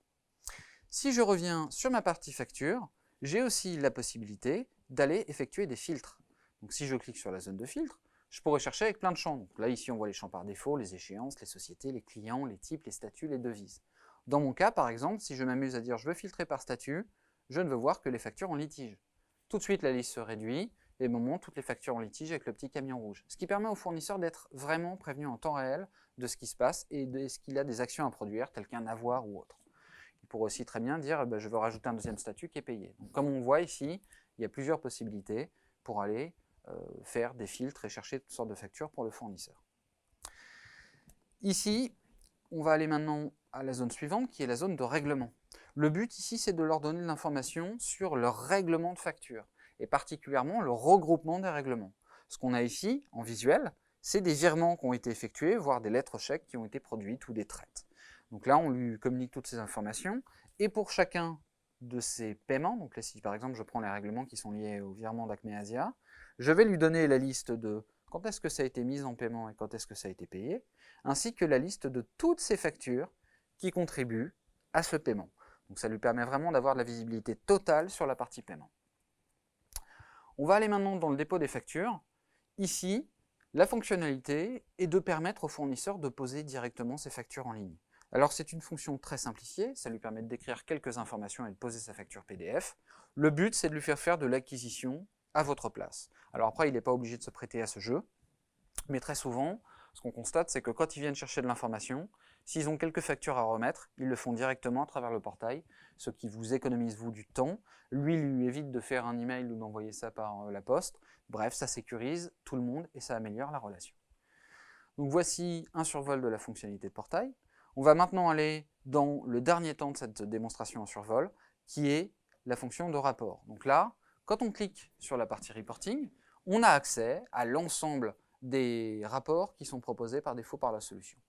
Speaker 3: Si je reviens sur ma partie facture, j'ai aussi la possibilité d'aller effectuer des filtres. Donc si je clique sur la zone de filtre, je pourrais chercher avec plein de champs. Donc là, ici, on voit les champs par défaut, les échéances, les sociétés, les clients, les types, les statuts, les devises. Dans mon cas, par exemple, si je m'amuse à dire « je veux filtrer par statut », je ne veux voir que les factures en litige. Tout de suite, la liste se réduit et me montre toutes les factures en litige avec le petit camion rouge. Ce qui permet au fournisseur d'être vraiment prévenu en temps réel de ce qui se passe et de ce qu'il a des actions à produire, telles qu'un avoir ou autre. Il pourrait aussi très bien dire je veux rajouter un deuxième statut qui est payé. Donc, comme on voit ici, il y a plusieurs possibilités pour aller faire des filtres et chercher toutes sortes de factures pour le fournisseur. Ici, on va aller maintenant à la zone suivante qui est la zone de règlement. Le but ici, c'est de leur donner de l'information sur leur règlement de facture et particulièrement le regroupement des règlements. Ce qu'on a ici, en visuel, c'est des virements qui ont été effectués, voire des lettres chèques qui ont été produites ou des traites. Donc là, on lui communique toutes ces informations et pour chacun de ces paiements, donc là, si par exemple je prends les règlements qui sont liés au virement d'Acme Asia, je vais lui donner la liste de quand est-ce que ça a été mis en paiement et quand est-ce que ça a été payé, ainsi que la liste de toutes ces factures qui contribuent à ce paiement. Donc ça lui permet vraiment d'avoir de la visibilité totale sur la partie paiement. On va aller maintenant dans le dépôt des factures. Ici, la fonctionnalité est de permettre au fournisseur de poser directement ses factures en ligne. Alors c'est une fonction très simplifiée, ça lui permet d'écrire quelques informations et de poser sa facture PDF. Le but, c'est de lui faire faire de l'acquisition à votre place. Alors après, il n'est pas obligé de se prêter à ce jeu, mais très souvent, ce qu'on constate, c'est que quand ils viennent chercher de l'information, s'ils ont quelques factures à remettre, ils le font directement à travers le portail, ce qui vous économise vous du temps, lui évite de faire un email ou d'envoyer ça par la poste. Bref, ça sécurise tout le monde et ça améliore la relation. Donc voici un survol de la fonctionnalité de portail. On va maintenant aller dans le dernier temps de cette démonstration en survol, qui est la fonction de rapport. Donc là, quand on clique sur la partie reporting, on a accès à l'ensemble des rapports qui sont proposés par défaut par la solution.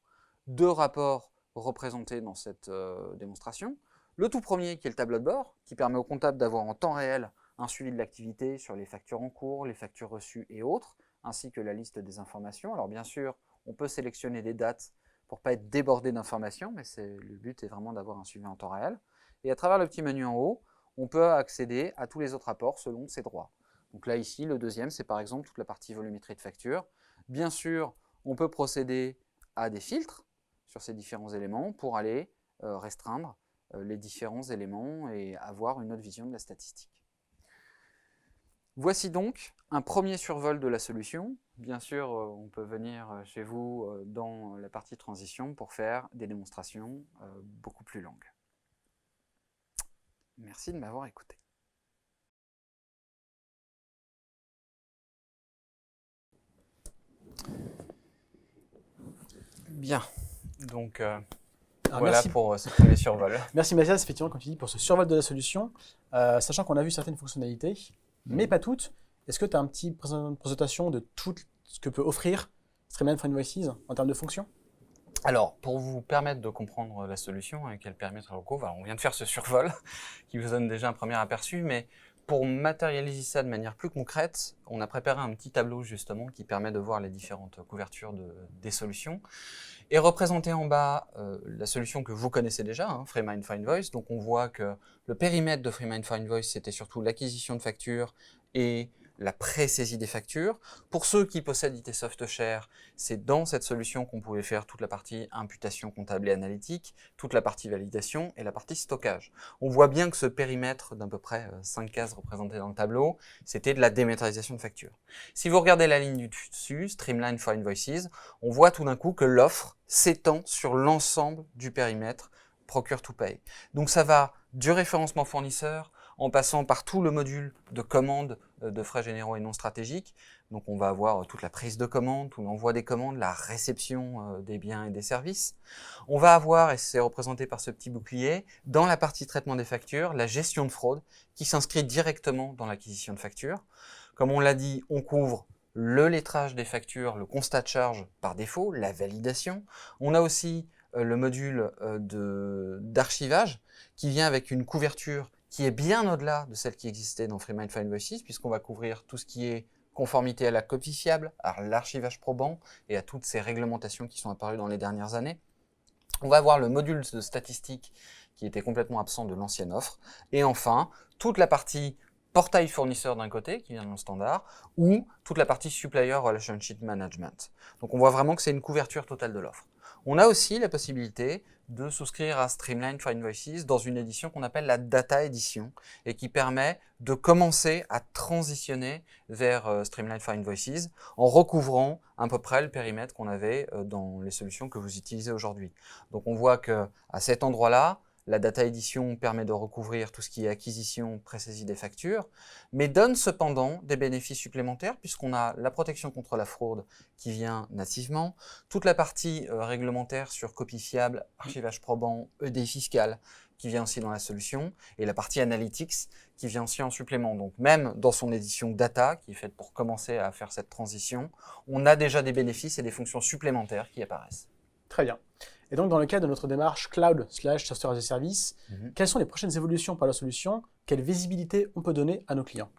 Speaker 3: 2 rapports représentés dans cette démonstration. Le tout premier qui est le tableau de bord, qui permet au comptable d'avoir en temps réel un suivi de l'activité sur les factures en cours, les factures reçues et autres, ainsi que la liste des informations. Alors bien sûr, on peut sélectionner des dates pour ne pas être débordé d'informations, mais le but est vraiment d'avoir un suivi en temps réel. Et à travers le petit menu en haut, on peut accéder à tous les autres rapports selon ses droits. Donc là, ici, le deuxième, c'est par exemple toute la partie volumétrie de facture. Bien sûr, on peut procéder à des filtres sur ces différents éléments pour aller restreindre les différents éléments et avoir une autre vision de la statistique. Voici donc un premier survol de la solution. Bien sûr, on peut venir chez vous dans la partie transition pour faire des démonstrations beaucoup plus longues. Merci de m'avoir écouté. Bien, donc voilà
Speaker 1: merci.
Speaker 3: pour ce premier survol.
Speaker 1: Merci Mathias, effectivement, comme tu dis, pour ce survol de la solution, sachant qu'on a vu certaines fonctionnalités, mais pas toutes. Est-ce que tu as un petit présentation de tout ce que peut offrir Streamline for Invoices en termes de fonctions?
Speaker 3: Alors, pour vous permettre de comprendre la solution et qu'elle permette au cours, on vient de faire ce survol qui vous donne déjà un premier aperçu, mais pour matérialiser ça de manière plus concrète, on a préparé un petit tableau justement qui permet de voir les différentes couvertures des solutions. Et représenté en bas la solution que vous connaissez déjà, Freemind for Invoice. Donc on voit que le périmètre de Freemind for Invoice, c'était surtout l'acquisition de factures et la pré-saisie des factures. Pour ceux qui possèdent IT Softshare, c'est dans cette solution qu'on pouvait faire toute la partie imputation comptable et analytique, toute la partie validation et la partie stockage. On voit bien que ce périmètre d'à peu près 5 cases représentées dans le tableau, c'était de la dématérialisation de factures. Si vous regardez la ligne du dessus, Streamline for Invoices, on voit tout d'un coup que l'offre s'étend sur l'ensemble du périmètre Procure to Pay. Donc ça va du référencement fournisseur, en passant par tout le module de commande de frais généraux et non stratégiques. Donc on va avoir toute la prise de commande, tout l'envoi des commandes, la réception des biens et des services. On va avoir, et c'est représenté par ce petit bouclier, dans la partie traitement des factures, la gestion de fraude qui s'inscrit directement dans l'acquisition de factures. Comme on l'a dit, on couvre le lettrage des factures, le constat de charge par défaut, la validation. On a aussi le module d'archivage qui vient avec une couverture qui est bien au-delà de celle qui existait dans Freemind for Invoices, puisqu'on va couvrir tout ce qui est conformité à la copie fiable, à l'archivage probant et à toutes ces réglementations qui sont apparues dans les dernières années. On va avoir le module de statistiques qui était complètement absent de l'ancienne offre. Et enfin, toute la partie portail fournisseur d'un côté, qui vient dans le standard, ou toute la partie Supplier Relationship Management. Donc on voit vraiment que c'est une couverture totale de l'offre. On a aussi la possibilité de souscrire à Streamline for Invoices dans une édition qu'on appelle la Data Edition et qui permet de commencer à transitionner vers Streamline for Invoices en recouvrant à peu près le périmètre qu'on avait dans les solutions que vous utilisez aujourd'hui. Donc on voit que à cet endroit-là, la Data Edition permet de recouvrir tout ce qui est acquisition, pré-saisie des factures, mais donne cependant des bénéfices supplémentaires puisqu'on a la protection contre la fraude qui vient nativement, toute la partie réglementaire sur copie fiable, archivage probant, ED fiscal qui vient aussi dans la solution, et la partie Analytics qui vient aussi en supplément. Donc même dans son édition Data, qui est faite pour commencer à faire cette transition, on a déjà des bénéfices et des fonctions supplémentaires qui apparaissent.
Speaker 1: Très bien. Et donc, dans le cadre de notre démarche Cloud/Software as a Service, quelles sont les prochaines évolutions par la solution? Quelle visibilité on peut donner à nos clients?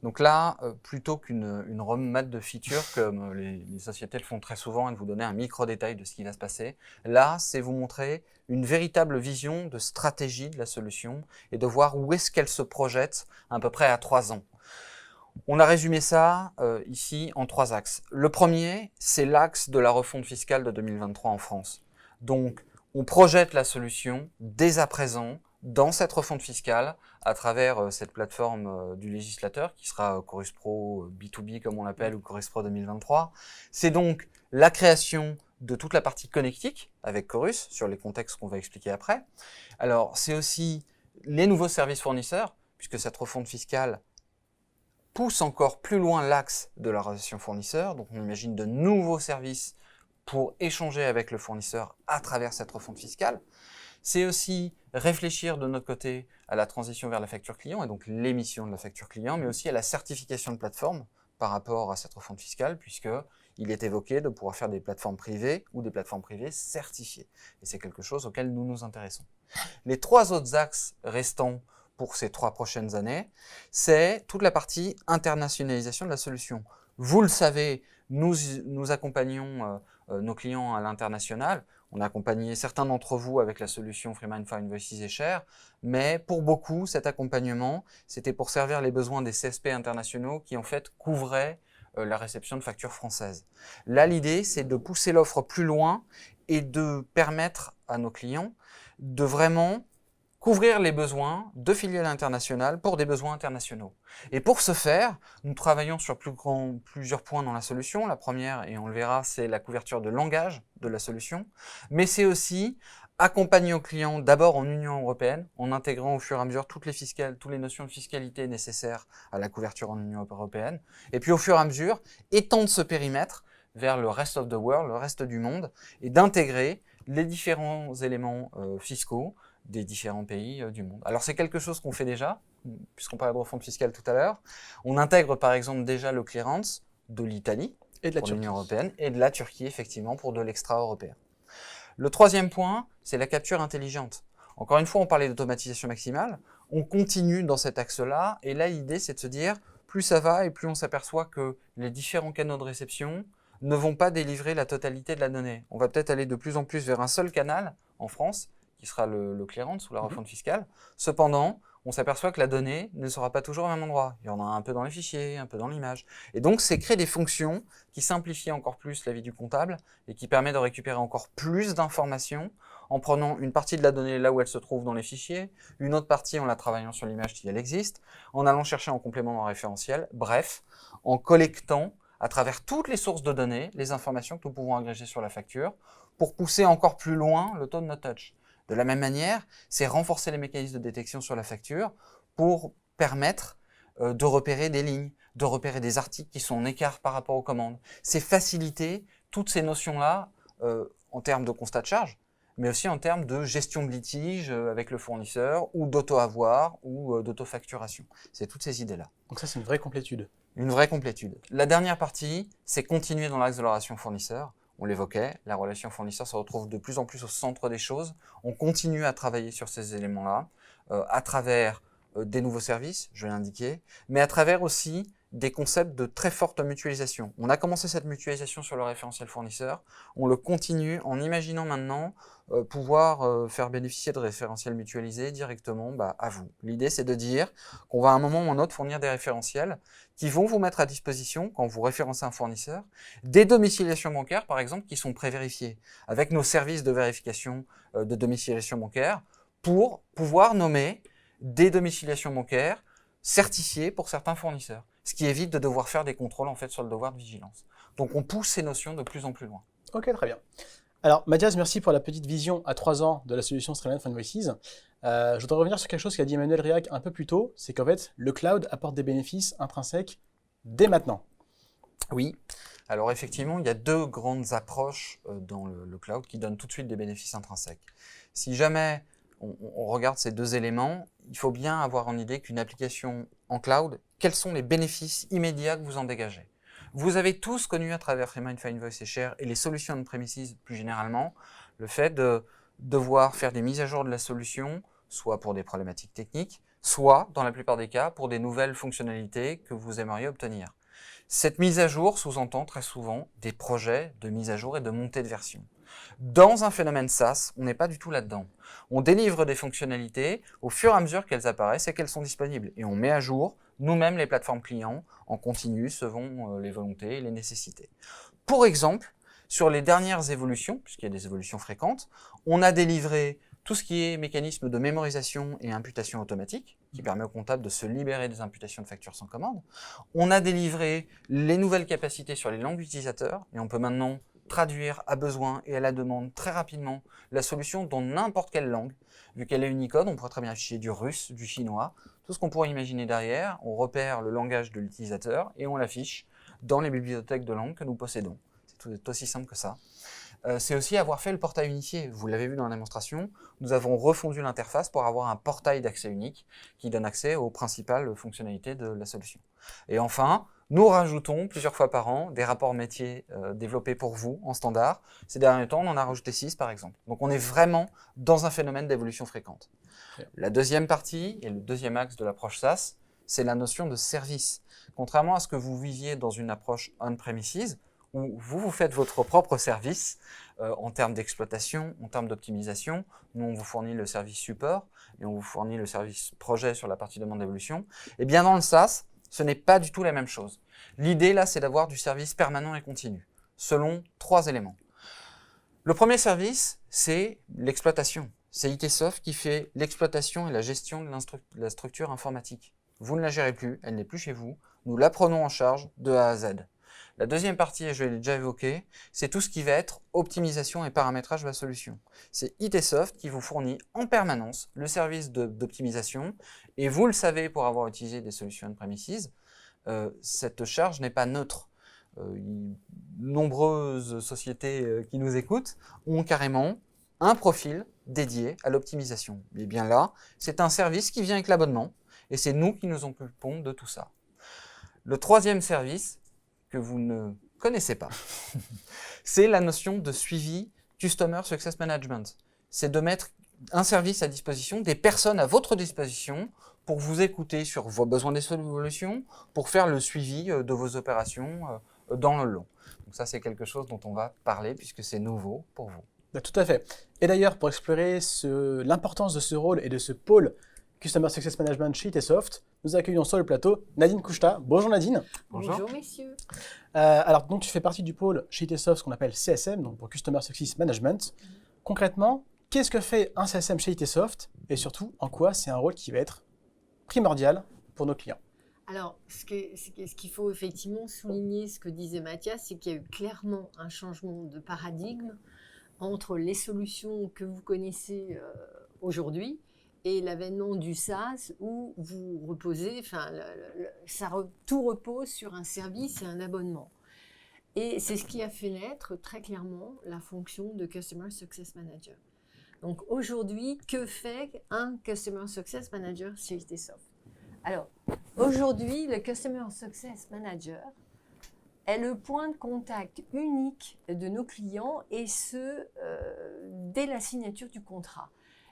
Speaker 3: Donc là, plutôt qu'une roadmap de features, comme les sociétés le font très souvent, et de vous donner un micro-détail de ce qui va se passer, là, c'est vous montrer une véritable vision de stratégie de la solution et de voir où est-ce qu'elle se projette à peu près à 3 ans. On a résumé ça ici en 3 axes. Le premier, c'est l'axe de la refonte fiscale de 2023 en France. Donc, on projette la solution dès à présent dans cette refonte fiscale à travers cette plateforme du législateur qui sera Chorus Pro B2B comme on l'appelle ou Chorus Pro 2023. C'est donc la création de toute la partie connectique avec Chorus sur les contextes qu'on va expliquer après. Alors, c'est aussi les nouveaux services fournisseurs puisque cette refonte fiscale pousse encore plus loin l'axe de la relation fournisseur. Donc, on imagine de nouveaux services pour échanger avec le fournisseur à travers cette refonte fiscale. C'est aussi réfléchir de notre côté à la transition vers la facture client et donc l'émission de la facture client, mais aussi à la certification de plateforme par rapport à cette refonte fiscale, puisqu'il est évoqué de pouvoir faire des plateformes privées ou des plateformes privées certifiées. Et c'est quelque chose auquel nous nous intéressons. Les 3 autres axes restants pour ces 3 prochaines années, c'est toute la partie internationalisation de la solution. Vous le savez, nous accompagnons nos clients à l'international. On a accompagné certains d'entre vous avec la solution Freemind for Invoices et Share, mais pour beaucoup, cet accompagnement, c'était pour servir les besoins des CSP internationaux qui en fait couvraient la réception de factures françaises. Là, l'idée, c'est de pousser l'offre plus loin et de permettre à nos clients de vraiment couvrir les besoins de filiales internationales pour des besoins internationaux. Et pour ce faire, nous travaillons sur plusieurs points dans la solution. La première, et on le verra, c'est la couverture de langage de la solution, mais c'est aussi accompagner nos clients d'abord en Union européenne, en intégrant au fur et à mesure toutes les notions de fiscalité nécessaires à la couverture en Union européenne, et puis au fur et à mesure, étendre ce périmètre vers le rest of the world, le reste du monde, et d'intégrer les différents éléments fiscaux des différents pays du monde. Alors c'est quelque chose qu'on fait déjà, puisqu'on parlait de refonte fiscale tout à l'heure. On intègre par exemple déjà le clearance de l'Italie
Speaker 1: Et de la
Speaker 3: pour
Speaker 1: Turquie.
Speaker 3: l'Union européenne et de la Turquie effectivement pour de l'extra-européen. Le troisième point, c'est la capture intelligente. Encore une fois, on parlait d'automatisation maximale. On continue dans cet axe-là et là l'idée c'est de se dire plus ça va et plus on s'aperçoit que les différents canaux de réception ne vont pas délivrer la totalité de la donnée. On va peut-être aller de plus en plus vers un seul canal en France qui sera le clearance ou la refonte fiscale. Cependant, on s'aperçoit que la donnée ne sera pas toujours au même endroit. Il y en a un peu dans les fichiers, un peu dans l'image. Et donc, c'est créer des fonctions qui simplifient encore plus la vie du comptable et qui permet de récupérer encore plus d'informations en prenant une partie de la donnée là où elle se trouve dans les fichiers, une autre partie en la travaillant sur l'image si elle existe, en allant chercher en complément dans le référentiel, bref, en collectant à travers toutes les sources de données les informations que nous pouvons agréger sur la facture pour pousser encore plus loin le taux de no-touch. De la même manière, c'est renforcer les mécanismes de détection sur la facture pour permettre de repérer des lignes, de repérer des articles qui sont en écart par rapport aux commandes. C'est faciliter toutes ces notions-là en termes de constat de charge, mais aussi en termes de gestion de litige avec le fournisseur ou d'auto-avoir ou d'auto-facturation. C'est toutes ces idées-là.
Speaker 1: Donc ça, c'est une vraie complétude.
Speaker 3: Une vraie complétude. La dernière partie, c'est continuer dans l'axe de la relation fournisseur. On l'évoquait, la relation fournisseur se retrouve de plus en plus au centre des choses. On continue à travailler sur ces éléments-là, à travers des nouveaux services, je vais l'indiquer, mais à travers aussi des concepts de très forte mutualisation. On a commencé cette mutualisation sur le référentiel fournisseur, on le continue en imaginant maintenant pouvoir faire bénéficier de référentiels mutualisés directement à vous. L'idée, c'est de dire qu'on va à un moment ou à un autre fournir des référentiels qui vont vous mettre à disposition, quand vous référencez un fournisseur, des domiciliations bancaires, par exemple, qui sont prévérifiées, avec nos services de vérification de domiciliation bancaire, pour pouvoir nommer des domiciliations bancaires certifiées pour certains fournisseurs, ce qui évite de devoir faire des contrôles en fait sur le devoir de vigilance. Donc on pousse ces notions de plus en plus loin.
Speaker 1: Ok, très bien. Alors, Mathias, merci pour la petite vision à 3 ans de la solution Streamline for Invoices. Je voudrais revenir sur quelque chose qu'a dit Emmanuel Riac un peu plus tôt, c'est qu'en fait, le cloud apporte des bénéfices intrinsèques dès maintenant.
Speaker 3: Oui, alors effectivement, il y a deux grandes approches dans le cloud qui donnent tout de suite des bénéfices intrinsèques. Si jamais on regarde ces deux éléments, il faut bien avoir en idée qu'une application en cloud, quels sont les bénéfices immédiats que vous en dégagez? Vous avez tous connu à travers Freemind for Invoices et Share et les solutions on-premises plus généralement, le fait de devoir faire des mises à jour de la solution, soit pour des problématiques techniques, soit, dans la plupart des cas, pour des nouvelles fonctionnalités que vous aimeriez obtenir. Cette mise à jour sous-entend très souvent des projets de mise à jour et de montée de version. Dans un phénomène SaaS, on n'est pas du tout là-dedans. On délivre des fonctionnalités au fur et à mesure qu'elles apparaissent et qu'elles sont disponibles. Et on met à jour nous-mêmes les plateformes clients en continu selon les volontés et les nécessités. Pour exemple, sur les dernières évolutions, puisqu'il y a des évolutions fréquentes, on a délivré tout ce qui est mécanisme de mémorisation et imputation automatique, qui permet au comptable de se libérer des imputations de factures sans commande. On a délivré les nouvelles capacités sur les langues utilisateurs, et on peut maintenant traduire à besoin et à la demande très rapidement la solution dans n'importe quelle langue. Vu qu'elle est Unicode, on pourrait très bien afficher du russe, du chinois, tout ce qu'on pourrait imaginer derrière. On repère le langage de l'utilisateur et on l'affiche dans les bibliothèques de langue que nous possédons. C'est aussi simple que ça. C'est aussi avoir fait le portail unifié. Vous l'avez vu dans la démonstration, nous avons refondu l'interface pour avoir un portail d'accès unique qui donne accès aux principales fonctionnalités de la solution. Et enfin, nous rajoutons plusieurs fois par an des rapports métiers développés pour vous en standard. Ces derniers temps, on en a rajouté 6 par exemple. Donc on est vraiment dans un phénomène d'évolution fréquente. La deuxième partie et le deuxième axe de l'approche SaaS, c'est la notion de service. Contrairement à ce que vous viviez dans une approche on-premises, où vous faites votre propre service en termes d'exploitation, en termes d'optimisation. Nous, on vous fournit le service support et on vous fournit le service projet sur la partie demande d'évolution. Et bien dans le SaaS, ce n'est pas du tout la même chose. L'idée là, c'est d'avoir du service permanent et continu, selon 3 éléments. Le premier service, c'est l'exploitation. C'est ITsoft qui fait l'exploitation et la gestion de la structure informatique. Vous ne la gérez plus, elle n'est plus chez vous. Nous la prenons en charge de A à Z. La deuxième partie, et je l'ai déjà évoqué, c'est tout ce qui va être optimisation et paramétrage de la solution. C'est ITsoft qui vous fournit en permanence le service d'optimisation. Et vous le savez pour avoir utilisé des solutions on-premises, cette charge n'est pas neutre. Nombreuses sociétés qui nous écoutent ont carrément un profil dédié à l'optimisation. Et bien là, c'est un service qui vient avec l'abonnement et c'est nous qui nous occupons de tout ça. Le troisième service que vous ne connaissez pas, c'est la notion de suivi Customer Success Management. C'est de mettre un service à disposition, des personnes à votre disposition pour vous écouter sur vos besoins d'évolution, pour faire le suivi de vos opérations dans le long. Donc ça, c'est quelque chose dont on va parler puisque c'est nouveau pour vous.
Speaker 1: Tout à fait. Et d'ailleurs, pour explorer l'importance de ce rôle et de ce pôle Customer Success Management chez ITsoft, nous accueillons sur le plateau Nadine Coucheta. Bonjour Nadine.
Speaker 4: Bonjour messieurs.
Speaker 1: Alors, donc, tu fais partie du pôle chez ITsoft, ce qu'on appelle CSM, donc pour Customer Success Management. Concrètement, qu'est-ce que fait un CSM chez ITsoft et surtout, en quoi c'est un rôle qui va être primordial pour nos clients?
Speaker 4: Alors, ce qu'il faut effectivement souligner, ce que disait Mathias, c'est qu'il y a eu clairement un changement de paradigme entre les solutions que vous connaissez aujourd'hui et l'avènement du SaaS où vous reposez, tout repose sur un service et un abonnement. Et c'est ce qui a fait naître très clairement la fonction de Customer Success Manager. Donc aujourd'hui, que fait un Customer Success Manager chez ITsoft? Alors, aujourd'hui, le Customer Success Manager est le point de contact unique de nos clients et ce, dès la signature du contrat.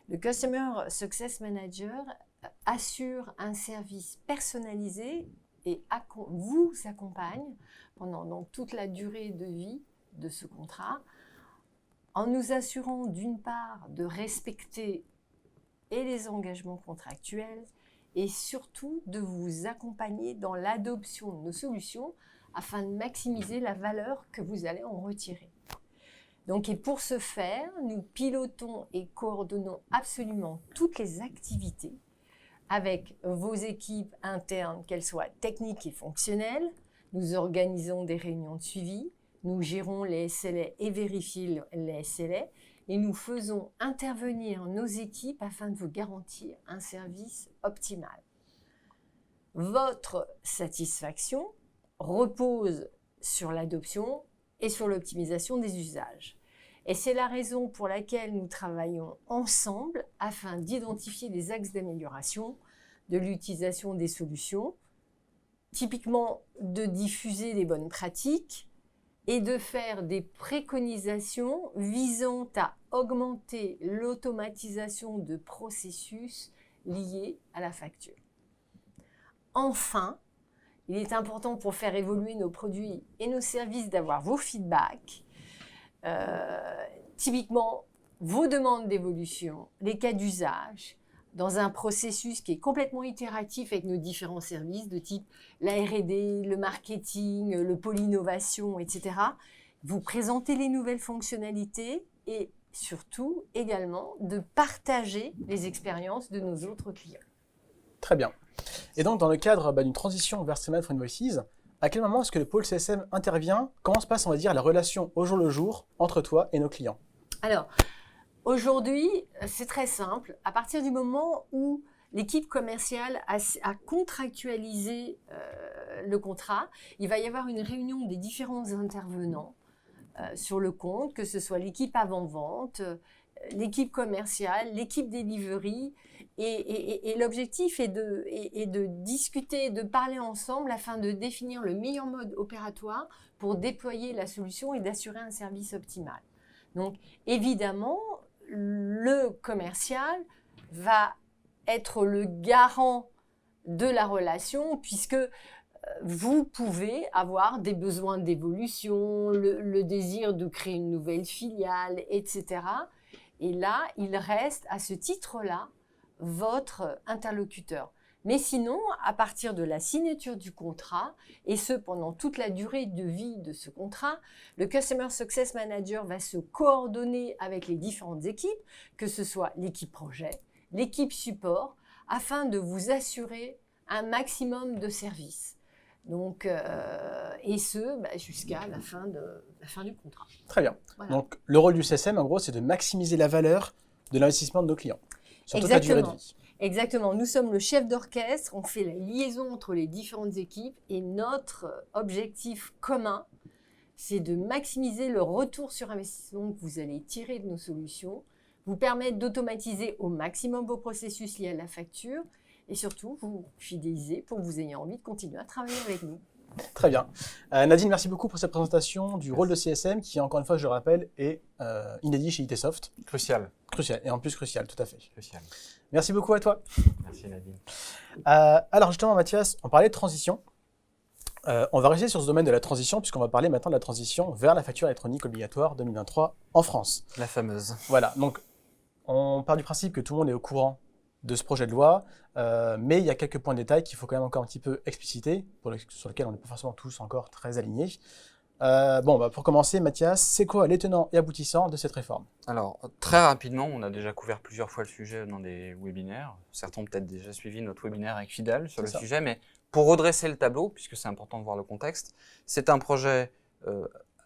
Speaker 4: Le Customer Success Manager assure un service personnalisé et vous accompagne pendant toute la durée de vie de ce contrat en nous assurant d'une part de respecter et les engagements contractuels et surtout de vous accompagner dans l'adoption de nos solutions afin de maximiser la valeur que vous allez en retirer. Donc, et pour ce faire, nous pilotons et coordonnons absolument toutes les activités avec vos équipes internes, qu'elles soient techniques et fonctionnelles. Nous organisons des réunions de suivi, nous gérons les SLA et vérifions les SLA et nous faisons intervenir nos équipes afin de vous garantir un service optimal. Votre satisfaction repose sur l'adoption et sur l'optimisation des usages. Et c'est la raison pour laquelle nous travaillons ensemble afin d'identifier les axes d'amélioration de l'utilisation des solutions, typiquement de diffuser les bonnes pratiques et de faire des préconisations visant à augmenter l'automatisation de processus liés à la facture. Enfin, il est important pour faire évoluer nos produits et nos services d'avoir vos feedbacks, typiquement vos demandes d'évolution, les cas d'usage, dans un processus qui est complètement itératif avec nos différents services de type la R&D, le marketing, le pôle innovation, etc. Vous présentez les nouvelles fonctionnalités et surtout également de partager les expériences de nos autres clients.
Speaker 1: Très bien. Et donc, dans le cadre d'une transition vers Streamline for Invoices, à quel moment est-ce que le pôle CSM intervient? Comment se passe, on va dire, la relation au jour le jour entre toi et nos clients?
Speaker 4: Alors, aujourd'hui, c'est très simple. À partir du moment où l'équipe commerciale a contractualisé le contrat, il va y avoir une réunion des différents intervenants sur le compte, que ce soit l'équipe avant-vente, l'équipe commerciale, l'équipe delivery, et l'objectif est de discuter, de parler ensemble afin de définir le meilleur mode opératoire pour déployer la solution et d'assurer un service optimal. Donc, évidemment, le commercial va être le garant de la relation, puisque vous pouvez avoir des besoins d'évolution, le désir de créer une nouvelle filiale, etc. Et là, il reste à ce titre-là votre interlocuteur. Mais sinon, à partir de la signature du contrat, et ce pendant toute la durée de vie de ce contrat, le Customer Success Manager va se coordonner avec les différentes équipes, que ce soit l'équipe projet, l'équipe support, afin de vous assurer un maximum de services. Donc, et ce, jusqu'à la fin du contrat.
Speaker 1: Très bien.
Speaker 4: Voilà.
Speaker 1: Donc, le rôle du CSM, en gros, c'est de maximiser la valeur de l'investissement de nos clients sur toute la durée de vie.
Speaker 4: Exactement. Nous sommes le chef d'orchestre, on fait la liaison entre les différentes équipes et notre objectif commun, c'est de maximiser le retour sur investissement que vous allez tirer de nos solutions, vous permettre d'automatiser au maximum vos processus liés à la facture et surtout vous fidéliser pour que vous ayez envie de continuer à travailler avec nous.
Speaker 1: Très bien. Nadine, merci beaucoup pour cette présentation du rôle de CSM qui, encore une fois, je le rappelle, est inédit chez IT-Soft.
Speaker 3: Crucial.
Speaker 1: Crucial, et en plus crucial, tout à fait.
Speaker 3: Crucial.
Speaker 1: Merci beaucoup à toi.
Speaker 3: Merci Nadine.
Speaker 1: Alors justement, Mathias, on parlait de transition. On va rester sur ce domaine de la transition puisqu'on va parler maintenant de la transition vers la facture électronique obligatoire 2023 en France.
Speaker 3: La fameuse.
Speaker 1: Voilà, donc on part du principe que tout le monde est au courant de ce projet de loi, mais il y a quelques points de détail qu'il faut quand même encore un petit peu expliciter, sur lesquels on n'est pas forcément tous encore très alignés. Pour commencer, Mathias, c'est quoi les tenants et aboutissants de cette réforme?
Speaker 3: Alors, très rapidement, on a déjà couvert plusieurs fois le sujet dans des webinaires. Certains ont peut-être déjà suivi notre webinaire avec Fidel sur le sujet, mais pour redresser le tableau, puisque c'est important de voir le contexte, c'est un projet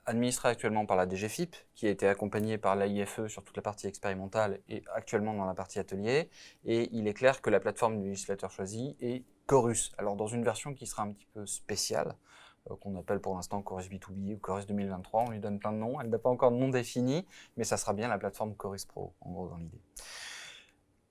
Speaker 3: administré actuellement par la DGFiP, qui a été accompagné par l'AIFE sur toute la partie expérimentale et actuellement dans la partie atelier. Et il est clair que la plateforme du législateur choisi est Chorus. Alors, dans une version qui sera un petit peu spéciale, qu'on appelle pour l'instant Chorus B2B ou Chorus 2023, on lui donne plein de noms, elle n'a pas encore de nom défini, mais ça sera bien la plateforme Chorus Pro, en gros, dans l'idée.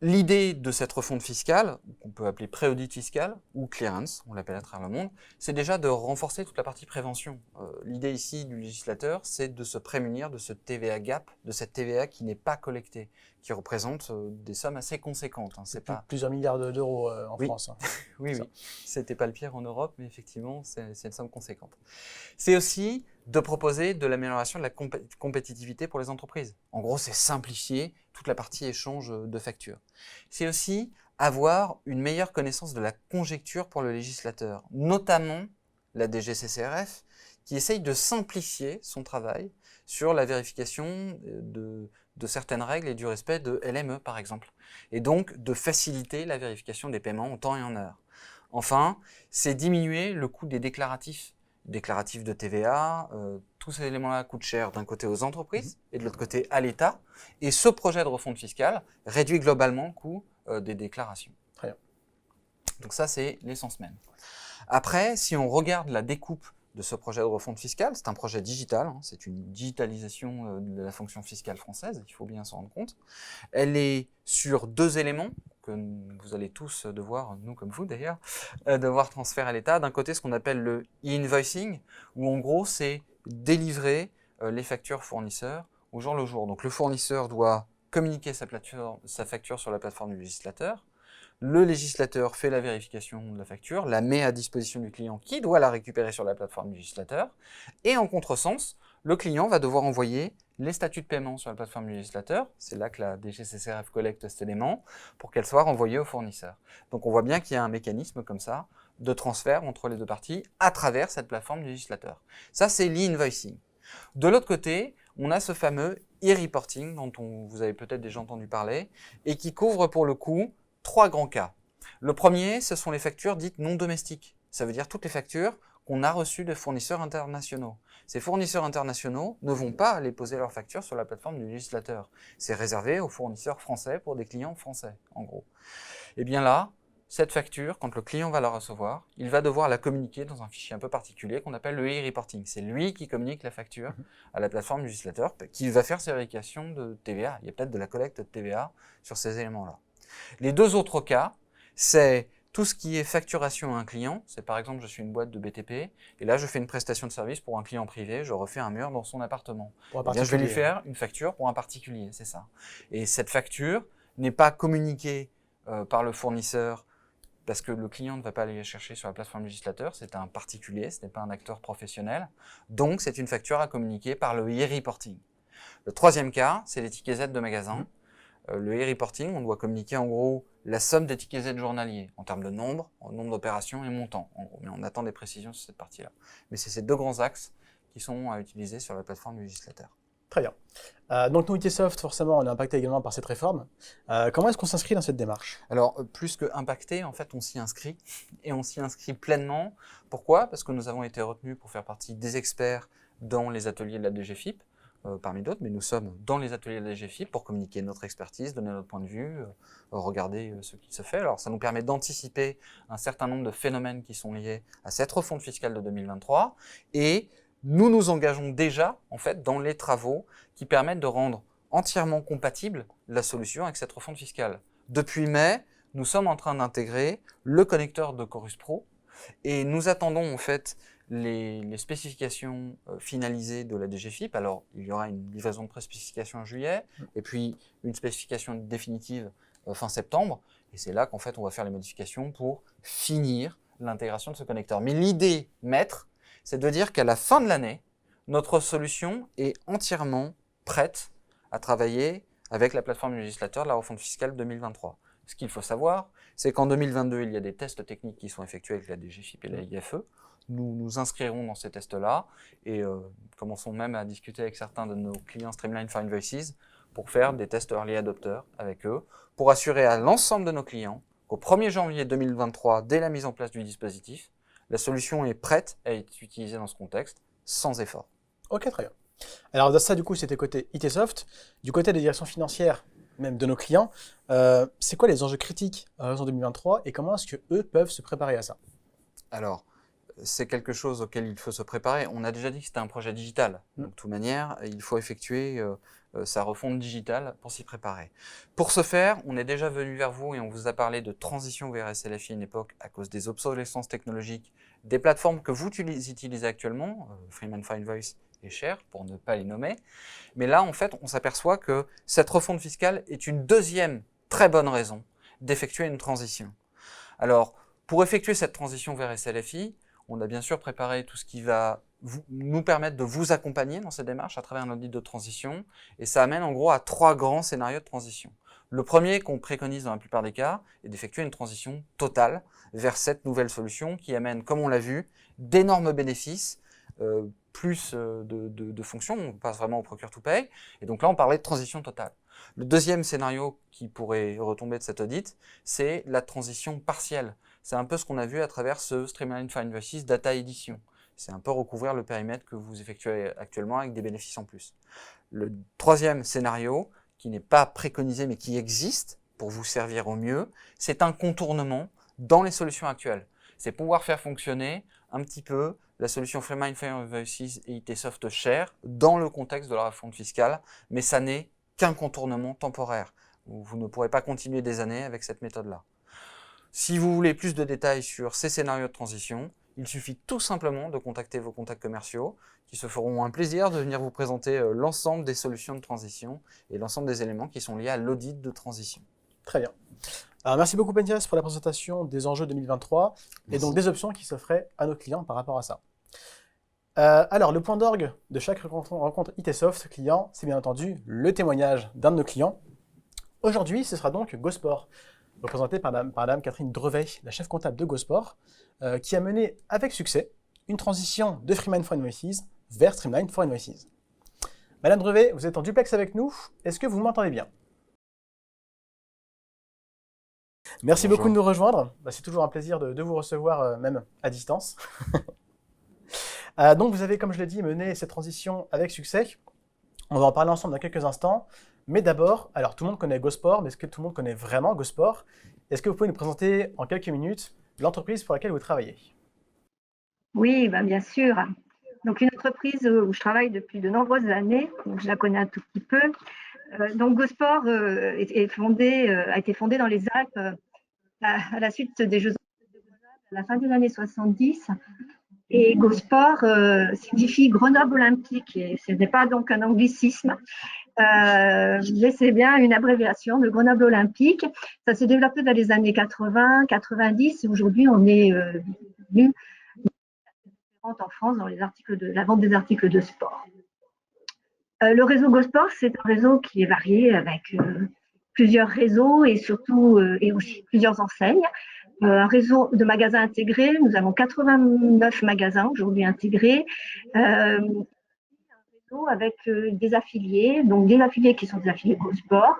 Speaker 3: L'idée de cette refonte fiscale, qu'on peut appeler pré-audit fiscal ou clearance, on l'appelle à travers le monde, c'est déjà de renforcer toute la partie prévention. L'idée ici du législateur, c'est de se prémunir de ce TVA gap, de cette TVA qui n'est pas collectée, qui représente des sommes assez conséquentes. C'est pas...
Speaker 1: Plusieurs milliards d'euros en France.
Speaker 3: Oui. C'était pas le pire en Europe, mais effectivement, c'est une somme conséquente. C'est aussi de proposer de l'amélioration de la compétitivité pour les entreprises. En gros, c'est simplifier toute la partie échange de factures. C'est aussi avoir une meilleure connaissance de la conjecture pour le législateur, notamment la DGCCRF, qui essaye de simplifier son travail sur la vérification de certaines règles et du respect de LME, par exemple, et donc de faciliter la vérification des paiements en temps et en heure. Enfin, c'est diminuer le coût des déclaratifs de TVA, tous ces éléments-là coûtent cher d'un côté aux entreprises et de l'autre côté à l'État. Et ce projet de refonte fiscale réduit globalement le coût des déclarations.
Speaker 1: Très bien.
Speaker 3: Donc ça, c'est l'essence même. Après, si on regarde la découpe de ce projet de refonte fiscale, c'est un projet digital, c'est une digitalisation de la fonction fiscale française, il faut bien s'en rendre compte. Elle est sur deux éléments que vous allez tous devoir, nous comme vous d'ailleurs, devoir transférer à l'État. D'un côté, ce qu'on appelle le e-invoicing, où en gros, c'est délivrer les factures fournisseurs au jour le jour. Donc le fournisseur doit communiquer sa facture sur la plateforme du législateur. Le législateur fait la vérification de la facture, la met à disposition du client qui doit la récupérer sur la plateforme du législateur. Et en contresens, le client va devoir envoyer les statuts de paiement sur la plateforme du législateur. C'est là que la DGCCRF collecte cet élément pour qu'elle soit renvoyée au fournisseur. Donc on voit bien qu'il y a un mécanisme comme ça de transfert entre les deux parties à travers cette plateforme du législateur. Ça, c'est l'e-invoicing. De l'autre côté, on a ce fameux e-reporting dont vous avez peut-être déjà entendu parler et qui couvre pour le coup 3 grands cas. Le premier, ce sont les factures dites non domestiques. Ça veut dire toutes les factures qu'on a reçues de fournisseurs internationaux. Ces fournisseurs internationaux ne vont pas aller poser leurs factures sur la plateforme du législateur. C'est réservé aux fournisseurs français pour des clients français, en gros. Et bien là, cette facture, quand le client va la recevoir, il va devoir la communiquer dans un fichier un peu particulier qu'on appelle le e-reporting. C'est lui qui communique la facture à la plateforme du législateur qui va faire ses vérifications de TVA. Il y a peut-être de la collecte de TVA sur ces éléments-là. Les deux autres cas, c'est tout ce qui est facturation à un client. C'est par exemple, je suis une boîte de BTP, et là, je fais une prestation de service pour un client privé, je refais un mur dans son appartement. Eh bien, je vais lui faire une facture pour un particulier, c'est ça. Et cette facture n'est pas communiquée par le fournisseur parce que le client ne va pas aller chercher sur la plateforme législateur, c'est un particulier, ce n'est pas un acteur professionnel. Donc, c'est une facture à communiquer par le e-reporting. Le troisième cas, c'est les tickets Z de magasin. Le e-reporting, on doit communiquer en gros la somme des tickets Z journaliers en termes de nombre d'opérations et montant. En gros. Mais on attend des précisions sur cette partie-là. Mais c'est ces deux grands axes qui sont à utiliser sur la plateforme législateur.
Speaker 1: Très bien. Donc nous, Itesoft, forcément, on est impacté également par cette réforme. Comment est-ce qu'on s'inscrit dans cette démarche?
Speaker 3: Alors, plus que impacté, en fait, on s'y inscrit, et on s'y inscrit pleinement. Pourquoi? Parce que nous avons été retenus pour faire partie des experts dans les ateliers de la DGFiP, parmi d'autres, mais nous sommes dans les ateliers de la DGFiP pour communiquer notre expertise, donner notre point de vue, regarder ce qui se fait. Alors, ça nous permet d'anticiper un certain nombre de phénomènes qui sont liés à cette refonte fiscale de 2023, et nous nous engageons déjà, en fait, dans les travaux qui permettent de rendre entièrement compatible la solution avec cette refonte fiscale. Depuis mai, nous sommes en train d'intégrer le connecteur de Chorus Pro et nous attendons en fait les spécifications finalisées de la DGFiP. Alors, il y aura une livraison de préspécification en juillet et puis une spécification définitive fin septembre. Et c'est là qu'en fait, on va faire les modifications pour finir l'intégration de ce connecteur. Mais l'idée maître, c'est de dire qu'à la fin de l'année, notre solution est entièrement prête à travailler avec la plateforme législateur de la refonte fiscale 2023. Ce qu'il faut savoir, c'est qu'en 2022, il y a des tests techniques qui sont effectués avec la DGFiP et la IFE. Nous nous inscrirons dans ces tests-là et commençons même à discuter avec certains de nos clients Streamline for Invoices pour faire des tests early adopters avec eux, pour assurer à l'ensemble de nos clients qu'au 1er janvier 2023, dès la mise en place du dispositif, la solution est prête à être utilisée dans ce contexte, sans effort.
Speaker 1: Ok, très bien. Alors ça, du coup, c'était côté Itesoft. Du côté des directions financières, même de nos clients, c'est quoi les enjeux critiques à l'horizon 2023 et comment est-ce qu'eux peuvent se préparer à ça?
Speaker 3: Alors, c'est quelque chose auquel il faut se préparer. On a déjà dit que c'était un projet digital. Donc, de toute manière, il faut effectuer sa refonte digitale pour s'y préparer. Pour ce faire, on est déjà venu vers vous et on vous a parlé de transition vers SLFI à une époque à cause des obsolescences technologiques des plateformes que vous utilisez actuellement, Freeman for Invoice et Share, pour ne pas les nommer. Mais là, en fait, on s'aperçoit que cette refonte fiscale est une deuxième très bonne raison d'effectuer une transition. Alors, pour effectuer cette transition vers SLFI, on a bien sûr préparé tout ce qui va nous permettre de vous accompagner dans cette démarche à travers un audit de transition. Et ça amène en gros à 3 grands scénarios de transition. Le premier qu'on préconise dans la plupart des cas est d'effectuer une transition totale vers cette nouvelle solution qui amène, comme on l'a vu, d'énormes bénéfices, plus de fonctions, on passe vraiment au procure to pay. Et donc là, on parlait de transition totale. Le deuxième scénario qui pourrait retomber de cet audit, c'est la transition partielle. C'est un peu ce qu'on a vu à travers ce Streamline for Invoices Data Edition. C'est un peu recouvrir le périmètre que vous effectuez actuellement avec des bénéfices en plus. Le troisième scénario, qui n'est pas préconisé mais qui existe pour vous servir au mieux, c'est un contournement dans les solutions actuelles. C'est pouvoir faire fonctionner un petit peu la solution Freeman for Invoices et Itesoft Share dans le contexte de la refonte fiscale, mais ça n'est qu'un contournement temporaire. Vous ne pourrez pas continuer des années avec cette méthode-là. Si vous voulez plus de détails sur ces scénarios de transition, il suffit tout simplement de contacter vos contacts commerciaux qui se feront un plaisir de venir vous présenter l'ensemble des solutions de transition et l'ensemble des éléments qui sont liés à l'audit de transition.
Speaker 1: Très bien. Alors, merci beaucoup, Mathias, pour la présentation des enjeux 2023 et donc des options qui s'offraient à nos clients par rapport à ça. Alors, le point d'orgue de chaque rencontre Itesoft client, c'est bien entendu le témoignage d'un de nos clients. Aujourd'hui, ce sera donc GoSport, représenté par Madame Catherine Drevet, la chef comptable de GoSport, qui a mené avec succès une transition de Freeman for Invoices vers Streamline for Invoices. Madame Drevet, vous êtes en duplex avec nous. Est-ce que vous m'entendez bien? Merci
Speaker 3: Bonjour.
Speaker 1: beaucoup de nous rejoindre. C'est toujours un plaisir de vous recevoir, même à distance. Donc, vous avez, comme je l'ai dit, mené cette transition avec succès. On va en parler ensemble dans quelques instants. Mais d'abord, alors tout le monde connaît GoSport, mais est-ce que tout le monde connaît vraiment GoSport? Est-ce que vous pouvez nous présenter en quelques minutes l'entreprise pour laquelle vous travaillez?
Speaker 5: Oui, bien sûr. Donc, une entreprise où je travaille depuis de nombreuses années, donc je la connais un tout petit peu. Donc, GoSport a été fondée dans les Alpes à la suite des Jeux Olympiques de Grenoble à la fin des années 70. Et GoSport signifie Grenoble Olympique, et ce n'est pas donc un anglicisme. mais c'est bien une abréviation de Grenoble Olympique. Ça s'est développé dans les années 80, 90. Et aujourd'hui, on est venu en France dans la vente des articles de sport. Le réseau GoSport, c'est un réseau qui est varié avec plusieurs réseaux et surtout et aussi plusieurs enseignes. Un réseau de magasins intégrés. Nous avons 89 magasins aujourd'hui intégrés. Avec des affiliés, donc des affiliés qui sont des affiliés GoSport,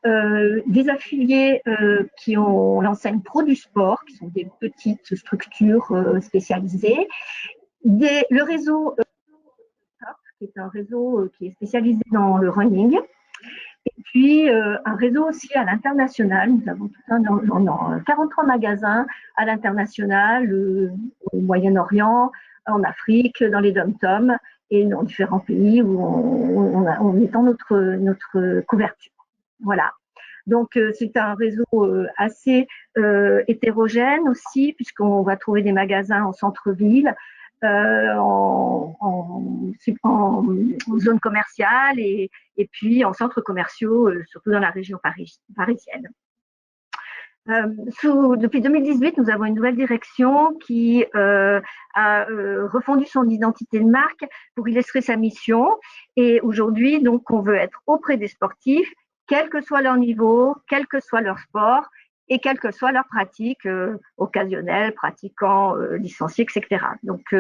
Speaker 5: des affiliés qui ont l'enseigne Pro du Sport, qui sont des petites structures spécialisées, le réseau qui est un réseau qui est spécialisé dans le running, et puis un réseau aussi à l'international. Nous avons tout 43 magasins à l'international, au Moyen-Orient, en Afrique, dans les dom-toms, et dans différents pays où on étend notre couverture. Voilà. Donc, c'est un réseau assez hétérogène aussi, puisqu'on va trouver des magasins en centre-ville, en zone commerciale et puis en centres commerciaux, surtout dans la région parisienne. Depuis 2018, nous avons une nouvelle direction qui a refondu son identité de marque pour illustrer sa mission. Et aujourd'hui, donc, on veut être auprès des sportifs, quel que soit leur niveau, quel que soit leur sport et quelle que soit leur pratique occasionnelle, pratiquants, licenciés, etc. Donc,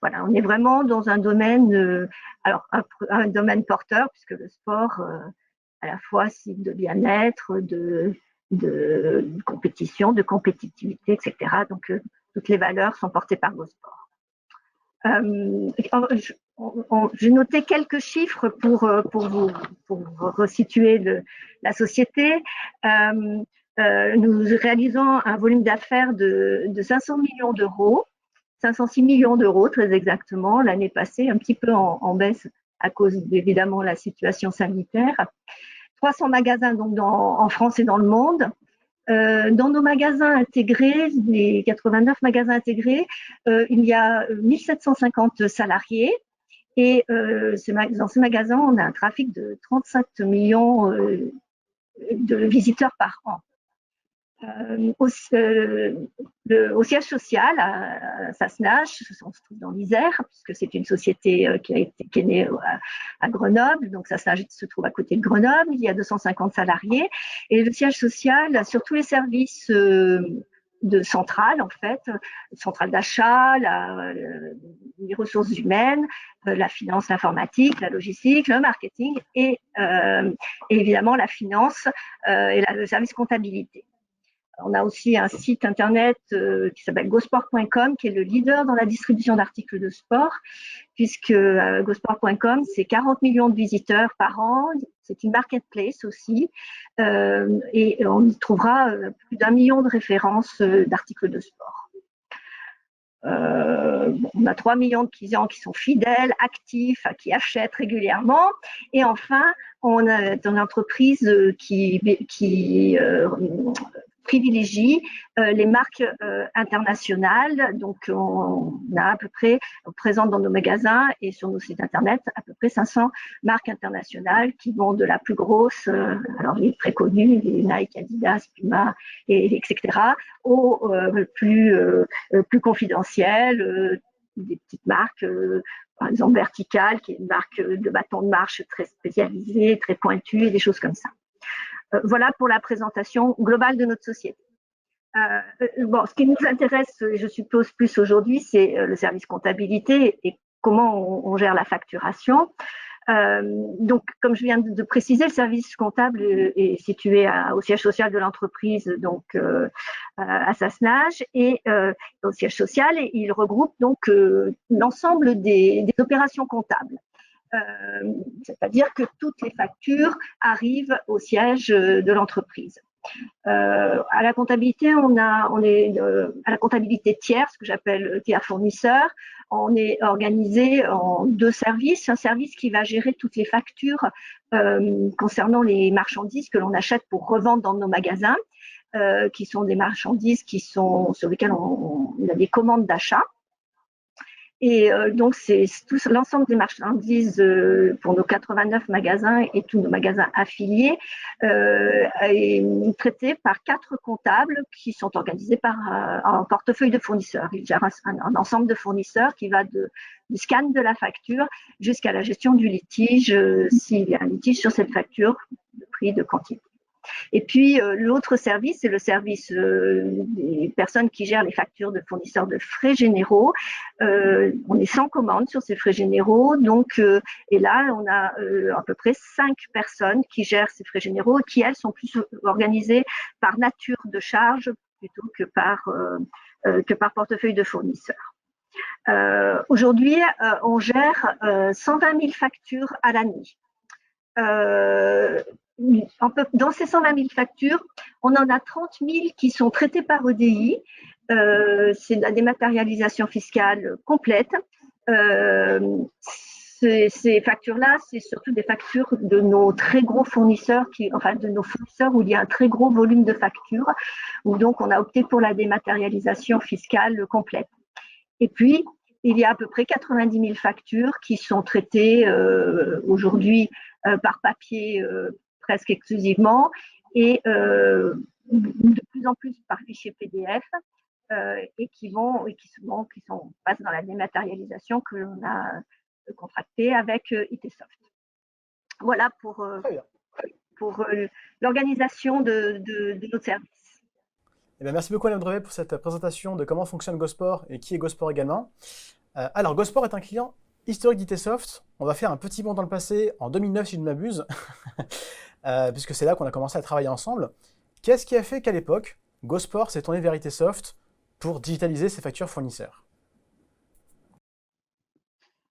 Speaker 5: voilà, on est vraiment dans un domaine, un domaine porteur, puisque le sport, à la fois signe de bien-être, de compétition, de compétitivité, etc. Donc, toutes les valeurs sont portées par GoSport. J'ai noté quelques chiffres pour vous resituer la société. Nous réalisons un volume d'affaires de 500 millions d'euros, 506 millions d'euros très exactement, l'année passée, un petit peu en baisse à cause évidemment de la situation sanitaire. 300 magasins donc en France et dans le monde. Dans nos magasins intégrés, les 89 magasins intégrés, il y a 1750 salariés. Et dans ces magasins, on a un trafic de 37 millions de visiteurs par an. Au siège social à Sassenage, on se trouve dans l'Isère, puisque c'est une société qui est née à Grenoble, donc Sassenage se trouve à côté de Grenoble, il y a 250 salariés, et le siège social sur tous les services de centrale, en fait, centrale d'achat, les ressources humaines, la finance, l'informatique, la logistique, le marketing et évidemment la finance et le service comptabilité. On a aussi un site internet qui s'appelle gosport.com, qui est le leader dans la distribution d'articles de sport, puisque gosport.com, c'est 40 millions de visiteurs par an. C'est une marketplace aussi, et on y trouvera plus d'1 million de références d'articles de sport. On a 3 millions de clients qui sont fidèles, actifs, qui achètent régulièrement. Et enfin, on a une entreprise qui privilégie les marques internationales. Donc, on a à peu près, présente dans nos magasins et sur nos sites internet, à peu près 500 marques internationales qui vont de la plus grosse, alors les très connues, les Nike, Adidas, Puma, etc., aux plus confidentielles, des petites marques, par exemple Vertical, qui est une marque de bâton de marche très spécialisée, très pointue, et des choses comme ça. Voilà pour la présentation globale de notre société. Ce qui nous intéresse, je suppose, plus aujourd'hui, c'est le service comptabilité et comment on gère la facturation. Donc, comme je viens de préciser, le service comptable est situé au siège social de l'entreprise, donc à Sassenage, et au siège social, et il regroupe donc l'ensemble des opérations comptables. C'est-à-dire que toutes les factures arrivent au siège de l'entreprise. À la comptabilité, on est à la comptabilité tiers, ce que j'appelle tiers fournisseur. On est organisé en 2 services. Un service qui va gérer toutes les factures concernant les marchandises que l'on achète pour revendre dans nos magasins, qui sont des marchandises sur lesquelles on a des commandes d'achat. Et donc, c'est l'ensemble des marchandises pour nos 89 magasins et tous nos magasins affiliés est traité par 4 comptables qui sont organisés par un portefeuille de fournisseurs. Ils gèrent un ensemble de fournisseurs qui va du scan de la facture jusqu'à la gestion du litige, s'il y a un litige sur cette facture, de prix, de quantité. Et puis, l'autre service, c'est le service des personnes qui gèrent les factures de fournisseurs de frais généraux. On est sans commande sur ces frais généraux. Donc, et là, on a à peu près 5 personnes qui gèrent ces frais généraux et qui, elles, sont plus organisées par nature de charge plutôt que par portefeuille de fournisseurs. Aujourd'hui, on gère 120 000 factures à l'année. Dans ces 120 000 factures, on en a 30 000 qui sont traitées par EDI. C'est de la dématérialisation fiscale complète. Ces factures-là, c'est surtout des factures de nos très gros fournisseurs, de nos fournisseurs où il y a un très gros volume de factures, où donc on a opté pour la dématérialisation fiscale complète. Et puis, il y a à peu près 90 000 factures qui sont traitées aujourd'hui par papier presque exclusivement et de plus en plus par fichier PDF et qui passent dans la dématérialisation que l'on a contractée avec ITsoft. Voilà pour l'organisation de notre service.
Speaker 1: Eh bien, merci beaucoup, Madame Drevet, pour cette présentation de comment fonctionne GoSport et qui est GoSport également. Alors, GoSport est un client historique d'ITsoft. On va faire un petit bond dans le passé, en 2009 si je ne m'abuse, puisque c'est là qu'on a commencé à travailler ensemble. Qu'est-ce qui a fait qu'à l'époque, GoSport s'est tourné vers ITsoft pour digitaliser ses factures fournisseurs?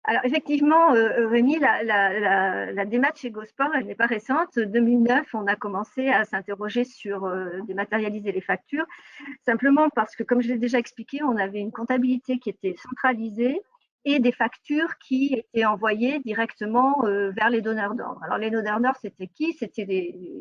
Speaker 5: Alors effectivement, Rémi, la démarche chez GoSport, elle n'est pas récente. 2009, on a commencé à s'interroger sur dématérialiser les factures, simplement parce que, comme je l'ai déjà expliqué, on avait une comptabilité qui était centralisée et des factures qui étaient envoyées directement vers les donneurs d'ordre. Alors les donneurs d'ordre, c'était qui? C'était des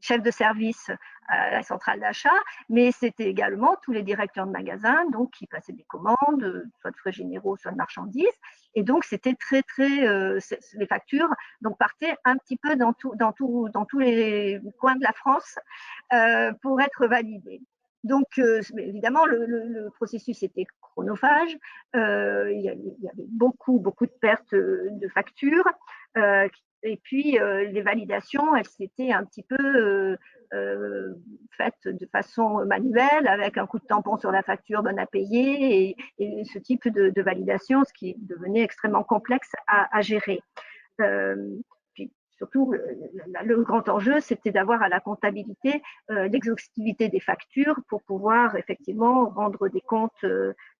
Speaker 5: chefs de service à la centrale d'achat, mais c'était également tous les directeurs de magasins, donc qui passaient des commandes, soit de frais généraux, soit de marchandises. Et donc c'était les factures donc partaient un petit peu dans tous les coins de la France pour être validées. Donc, évidemment, le processus était chronophage. Il y avait beaucoup de pertes de factures. Et puis, les validations, elles s'étaient un petit peu faites de façon manuelle, avec un coup de tampon sur la facture, bonne à payer, et ce type de validation, ce qui devenait extrêmement complexe à gérer. Puis surtout, le grand enjeu, c'était d'avoir à la comptabilité l'exhaustivité des factures pour pouvoir effectivement rendre des comptes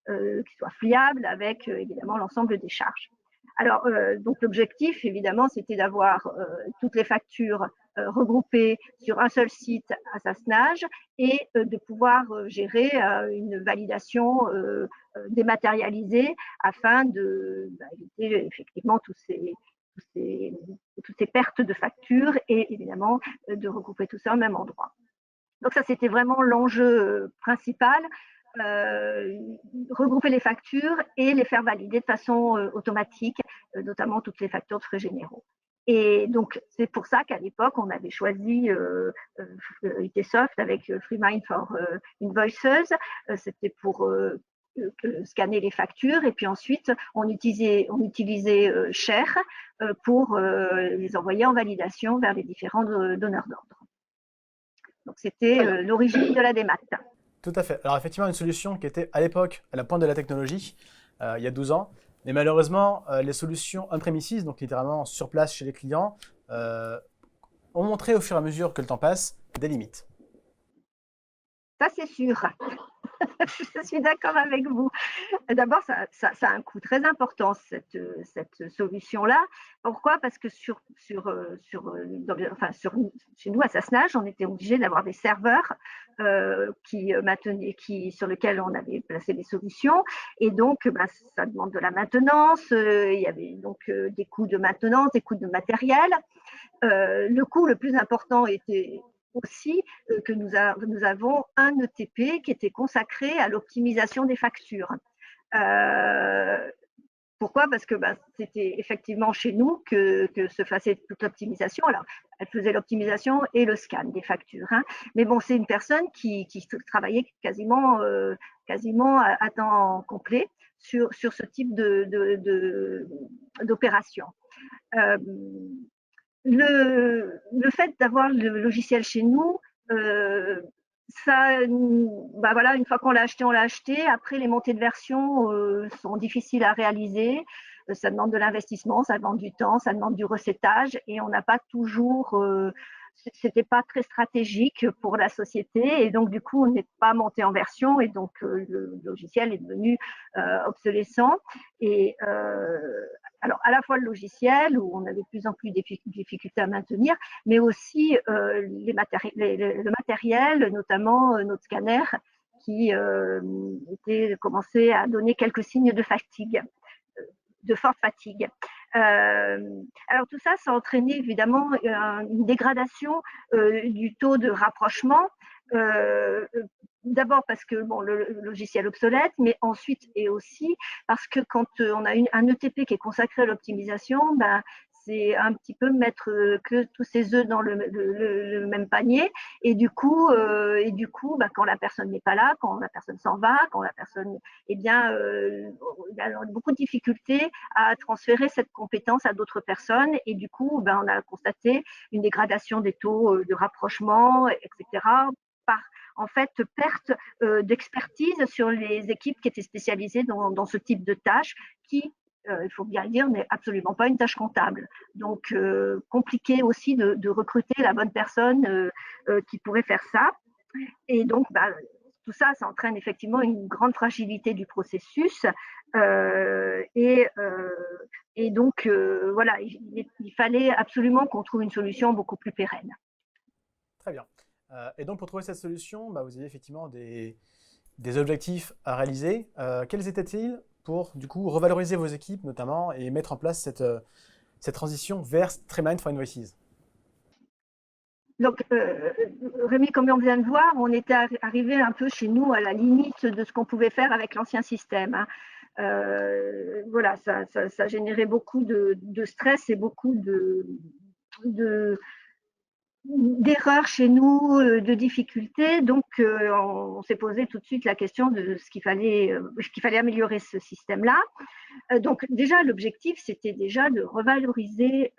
Speaker 5: qui soient fiables avec évidemment l'ensemble des charges. Alors, donc l'objectif, évidemment, c'était d'avoir toutes les factures regroupées sur un seul site à Sassenage et de pouvoir gérer une validation dématérialisée afin d'éviter effectivement toutes ces pertes de factures et évidemment de regrouper tout ça au même endroit. Donc ça, c'était vraiment l'enjeu principal. Regrouper les factures et les faire valider de façon automatique, notamment toutes les factures de frais généraux. Et donc, c'est pour ça qu'à l'époque, on avait choisi ITsoft avec FreeMind for Invoices. C'était pour scanner les factures. Et puis ensuite, on utilisait Share pour les envoyer en validation vers les différents donneurs d'ordre. Donc, c'était l'origine de la démat.
Speaker 1: Tout à fait. Alors effectivement, une solution qui était à l'époque à la pointe de la technologie, il y a 12 ans, mais malheureusement, les solutions on-premises, donc littéralement sur place chez les clients, ont montré au fur et à mesure que le temps passe des limites.
Speaker 5: Ça, c'est sûr. Je suis d'accord avec vous. D'abord, ça a un coût très important, cette solution-là. Pourquoi? Parce que chez nous, à Sassenage, on était obligé d'avoir des serveurs sur lesquels on avait placé des solutions. Et donc, ça demande de la maintenance. Il y avait donc des coûts de maintenance, des coûts de matériel. Le coût le plus important était aussi que nous avons un ETP qui était consacré à l'optimisation des factures. Pourquoi? Parce que c'était effectivement chez nous que se faisait toute l'optimisation. Alors, elle faisait l'optimisation et le scan des factures, hein. Mais bon, c'est une personne qui travaillait quasiment à temps complet sur ce type d'opération. Le fait d'avoir le logiciel chez nous, ça, voilà, une fois qu'on l'a acheté, on l'a acheté. Après, les montées de version sont difficiles à réaliser. Ça demande de l'investissement, ça demande du temps, ça demande du recettage, et on n'a pas toujours. C'était pas très stratégique pour la société, et donc du coup, on n'est pas monté en version, et donc le logiciel est devenu obsolescent. Et alors, à la fois le logiciel, où on avait de plus en plus de difficultés à maintenir, mais aussi le matériel, notamment notre scanner, qui commençait à donner quelques signes de fatigue, de forte fatigue. Alors tout ça, ça a entraîné évidemment une dégradation du taux de rapprochement. D'abord parce que le logiciel obsolète, mais ensuite et aussi parce que quand on a un ETP qui est consacré à l'optimisation, c'est un petit peu mettre que tous ses œufs dans le même panier, et du coup, quand la personne n'est pas là, quand la personne s'en va, quand la personne, il y a beaucoup de difficultés à transférer cette compétence à d'autres personnes, et du coup, on a constaté une dégradation des taux de rapprochement, etc., par en fait perte d'expertise sur les équipes qui étaient spécialisées dans ce type de tâches, qui, il faut bien le dire, n'est absolument pas une tâche comptable. Donc, compliqué aussi de recruter la bonne personne qui pourrait faire ça. Et donc, tout ça, ça entraîne effectivement une grande fragilité du processus. Et donc, voilà, il fallait absolument qu'on trouve une solution beaucoup plus pérenne.
Speaker 1: Très bien. Et donc, pour trouver cette solution, vous avez effectivement des objectifs à réaliser. Quels étaient-ils pour, du coup, revaloriser vos équipes, notamment, et mettre en place cette transition vers Streamline for Invoices?
Speaker 5: Donc, Rémi, comme on vient de voir, on était arrivé un peu chez nous à la limite de ce qu'on pouvait faire avec l'ancien système, hein. Voilà, ça générait beaucoup de stress et beaucoup d'erreurs chez nous, de difficultés. Donc, on s'est posé tout de suite la question de ce qu'il fallait améliorer ce système-là. Donc, déjà, l'objectif, c'était déjà de revaloriser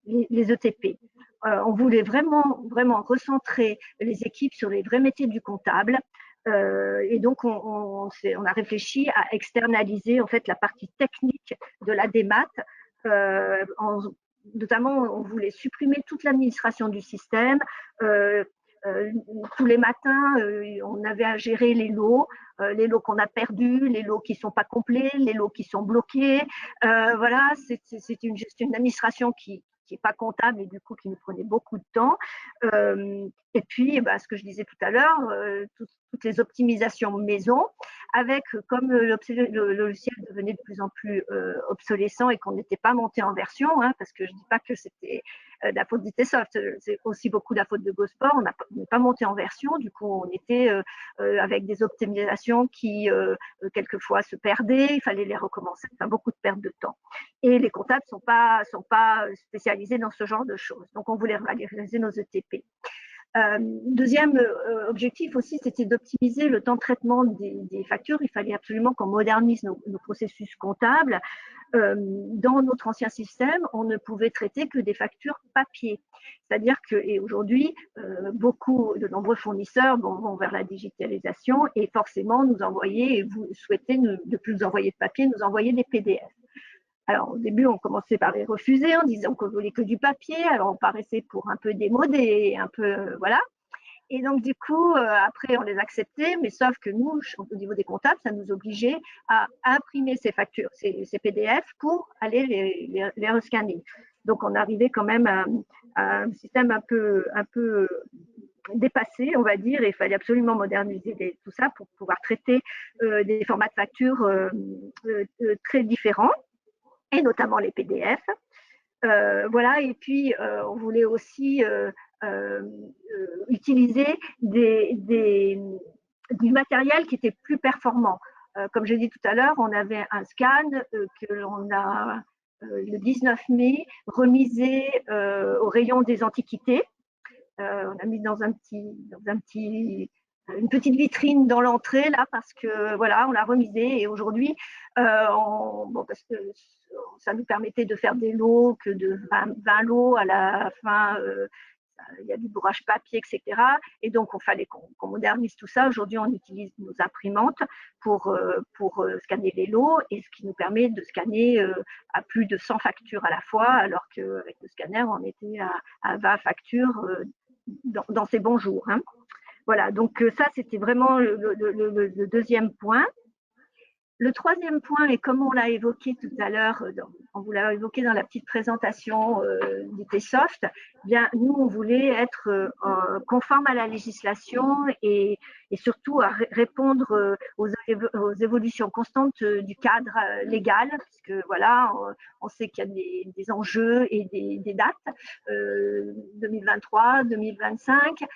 Speaker 5: les ETP. On voulait vraiment recentrer les équipes sur les vrais métiers du comptable. Et donc, on a réfléchi à externaliser en fait la partie technique de la démat. Notamment, on voulait supprimer toute l'administration du système. Tous les matins, on avait à gérer les lots qu'on a perdus, les lots qui ne sont pas complets, les lots qui sont bloqués. Voilà, c'est une gestion d'administration qui n'est pas comptable, et du coup qui nous prenait beaucoup de temps. Et puis, ce que je disais tout à l'heure, toutes les optimisations maison, avec, comme le logiciel devenait de plus en plus obsolescent et qu'on n'était pas monté en version, hein, parce que je ne dis pas que c'était la faute d'ITsoft, c'est aussi beaucoup la faute de GoSport, on n'est pas monté en version, du coup on était avec des optimisations qui quelquefois se perdaient, il fallait les recommencer, enfin beaucoup de pertes de temps. Et les comptables sont pas spécialisés dans ce genre de choses, donc on voulait valoriser nos ETP. Deuxième objectif aussi, c'était d'optimiser le temps de traitement des factures. Il fallait absolument qu'on modernise nos processus comptables. Dans notre ancien système, on ne pouvait traiter que des factures papier. C'est-à-dire que, et aujourd'hui, de nombreux fournisseurs vont vers la digitalisation, et forcément nous envoyer, et vous souhaitez ne plus nous envoyer de papier, nous envoyer des PDF. Alors, au début, on commençait par les refuser en disant qu'on voulait que du papier. Alors, on paraissait pour un peu démodé, un peu, voilà. Et donc, du coup, après, on les acceptait, mais sauf que nous, au niveau des comptables, ça nous obligeait à imprimer ces factures, ces PDF, pour aller les rescanner. Donc, on arrivait quand même à un système un peu dépassé, on va dire, et il fallait absolument moderniser tout ça pour pouvoir traiter des formats de factures très différents, et notamment les PDF. Voilà, et puis on voulait aussi utiliser du matériel qui était plus performant. Comme j'ai dit tout à l'heure, on avait un scan que l'on a le 19 mai remisé au rayon des antiquités. On a mis dans une petite vitrine dans l'entrée là parce que voilà, on l'a remisé et aujourd'hui, parce que ça nous permettait de faire des lots que de 20 lots à la fin. Il y a du bourrage papier, etc. Et donc, il fallait qu'on modernise tout ça. Aujourd'hui, on utilise nos imprimantes pour scanner les lots, et ce qui nous permet de scanner à plus de 100 factures à la fois, alors qu'avec le scanner, on était à 20 factures dans ces bons jours. Hein. Voilà, donc ça, c'était vraiment le deuxième point. Le troisième point, et comme on l'a évoqué tout à l'heure, on vous l'a évoqué dans la petite présentation d'ITsoft, bien nous on voulait être conforme à la législation et surtout à répondre aux évolutions constantes du cadre légal, puisque voilà, on sait qu'il y a des enjeux et des dates 2023, 2025, et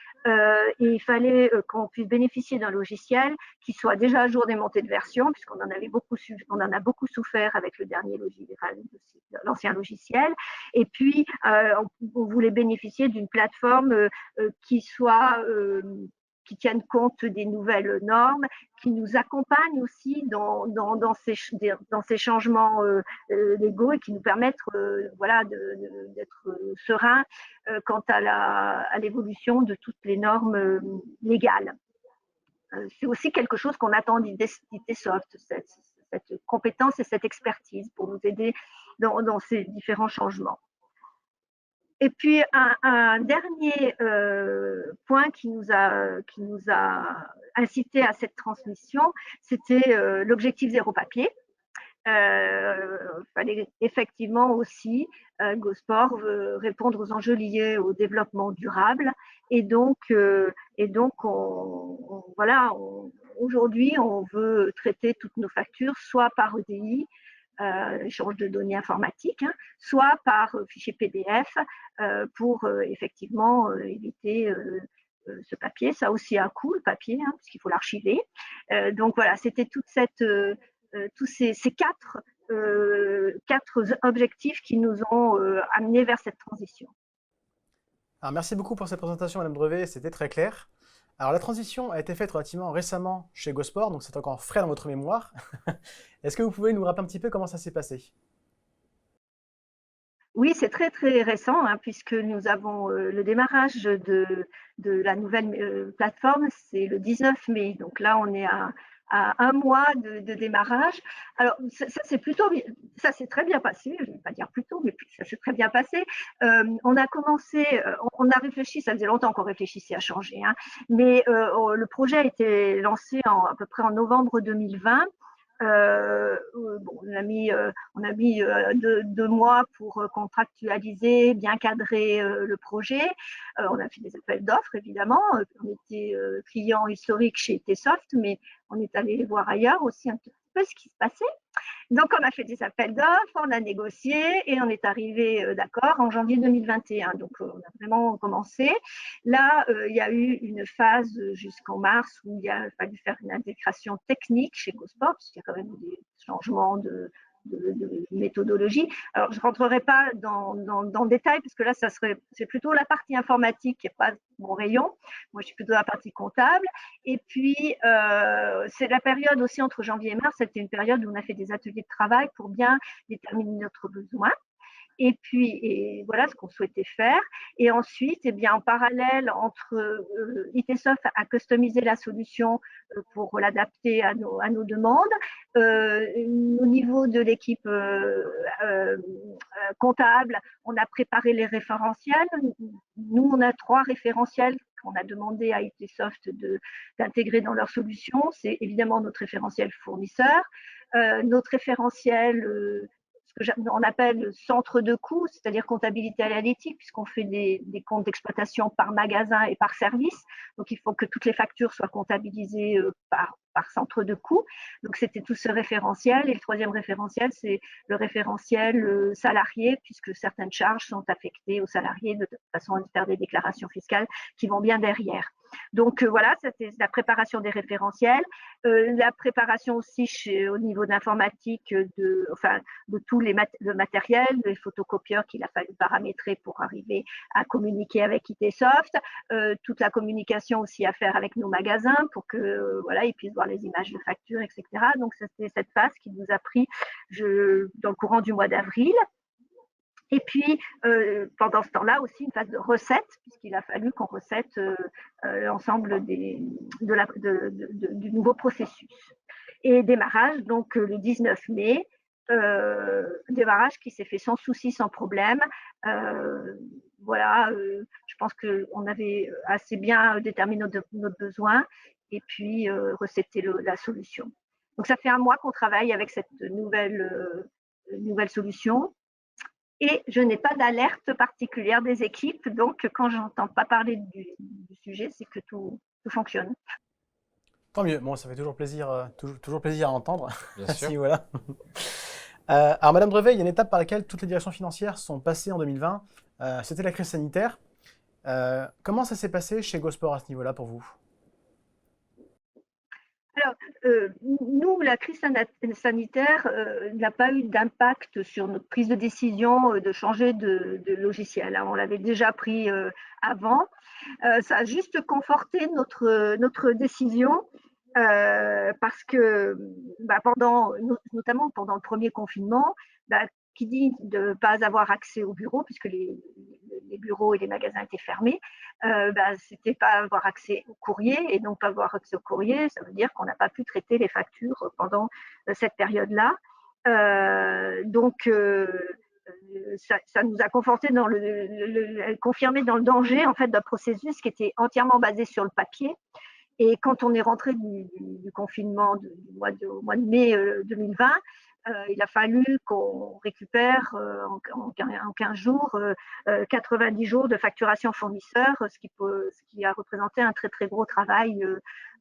Speaker 5: il fallait qu'on puisse bénéficier d'un logiciel qui soit déjà à jour des montées de version, puisqu'on en a beaucoup souffert avec le dernier l'ancien logiciel. Et puis, on voulait bénéficier d'une plateforme qui tienne compte des nouvelles normes, qui nous accompagne aussi dans ces changements légaux et qui nous permettent voilà, d'être sereins quant à l'évolution de toutes les normes légales. C'est aussi quelque chose qu'on attend d'ITsoft, cette compétence et cette expertise pour nous aider dans ces différents changements. Et puis un dernier point qui nous a incité à cette transmission, c'était l'objectif zéro papier. Il fallait effectivement aussi, Gosport veut répondre aux enjeux liés au développement durable. Et donc aujourd'hui, on veut traiter toutes nos factures soit par EDI, échange de données informatiques, hein, soit par fichier PDF pour effectivement éviter ce papier. Ça a aussi un coût, le papier, hein, parce qu'il faut l'archiver. Donc voilà, c'était tous ces quatre objectifs qui nous ont amenés vers cette transition.
Speaker 1: Alors, merci beaucoup pour cette présentation, Madame Drevet, c'était très clair. Alors, la transition a été faite relativement récemment chez Gosport, donc c'est encore frais dans votre mémoire. Est-ce que vous pouvez nous rappeler un petit peu comment ça s'est passé?
Speaker 5: Oui, c'est très très récent, hein, puisque nous avons le démarrage de la nouvelle plateforme, c'est le 19 mai. Donc là, on est à un mois de démarrage. Alors, ça s'est très bien passé, je ne vais pas dire plutôt, mais ça s'est très bien passé. On a commencé, on a réfléchi, ça faisait longtemps qu'on réfléchissait à changer, hein, mais le projet a été lancé à peu près en novembre 2020. On a mis 2 mois pour contractualiser, bien cadrer le projet. On a fait des appels d'offres, évidemment. On était client historique chez ITsoft, mais on est allé voir ailleurs aussi un petit peu ce qui se passait. Donc, on a fait des appels d'offres, on a négocié et on est arrivé d'accord en janvier 2021. Donc, on a vraiment commencé. Là, il y a eu une phase jusqu'en mars où il a fallu faire une intégration technique chez Gosport, parce qu'il y a quand même des changements de méthodologie. Alors, je ne rentrerai pas dans le détail, parce que là, c'est plutôt la partie informatique qui n'est pas mon rayon. Moi, je suis plutôt la partie comptable. Et puis, c'est la période aussi entre janvier et mars, c'était une période où on a fait des ateliers de travail pour bien déterminer notre besoin. Et puis, voilà ce qu'on souhaitait faire. Et ensuite, eh bien, en parallèle, ITsoft a customisé la solution pour l'adapter à nos demandes. Au niveau de l'équipe comptable, on a préparé les référentiels. Nous, on a 3 référentiels qu'on a demandé à ITsoft d'intégrer dans leur solution. C'est évidemment notre référentiel fournisseur, notre référentiel on appelle centre de coûts, c'est-à-dire comptabilité analytique, puisqu'on fait des comptes d'exploitation par magasin et par service. Donc, il faut que toutes les factures soient comptabilisées par centre de coûts. Donc, c'était tout ce référentiel. Et le 3e référentiel, c'est le référentiel salarié, puisque certaines charges sont affectées aux salariés de façon à faire des déclarations fiscales qui vont bien derrière. Donc voilà, c'était la préparation des référentiels, la préparation aussi au niveau de l'informatique de tout le matériel, les photocopieurs qu'il a fallu paramétrer pour arriver à communiquer avec ITsoft, toute la communication aussi à faire avec nos magasins pour que voilà, ils puissent voir les images de factures, etc. Donc c'était cette phase qui nous a pris dans le courant du mois d'avril. Et puis, pendant ce temps-là, aussi une phase de recette, puisqu'il a fallu qu'on recette l'ensemble du nouveau processus. Et démarrage, donc le 19 mai, démarrage qui s'est fait sans souci, sans problème. Voilà, je pense qu'on avait assez bien déterminé notre besoin et puis recetté la solution. Donc ça fait un mois qu'on travaille avec cette nouvelle solution. Et je n'ai pas d'alerte particulière des équipes, donc quand j'entends pas parler du sujet, c'est que tout fonctionne.
Speaker 1: Tant mieux. Bon, ça fait toujours plaisir, toujours plaisir à entendre.
Speaker 3: Bien sûr.
Speaker 1: Si, voilà. Alors, Madame Brevet, il y a une étape par laquelle toutes les directions financières sont passées en 2020. C'était la crise sanitaire. Comment ça s'est passé chez Gosport à ce niveau-là pour vous?
Speaker 5: Alors, nous, la crise sanitaire n'a pas eu d'impact sur notre prise de décision de changer de logiciel. On l'avait déjà pris avant. Ça a juste conforté notre décision parce que notamment pendant le premier confinement, qui dit de ne pas avoir accès au bureau, puisque les bureaux et les magasins étaient fermés, c'était pas avoir accès au courrier, et donc pas avoir accès au courrier, ça veut dire qu'on n'a pas pu traiter les factures pendant cette période-là. Donc ça nous a conforté confirmé dans le danger en fait d'un processus qui était entièrement basé sur le papier. Et quand on est rentré du confinement au mois de mai 2020, il a fallu qu'on récupère en 15 jours 90 jours de facturation fournisseur, ce qui a représenté un très très gros travail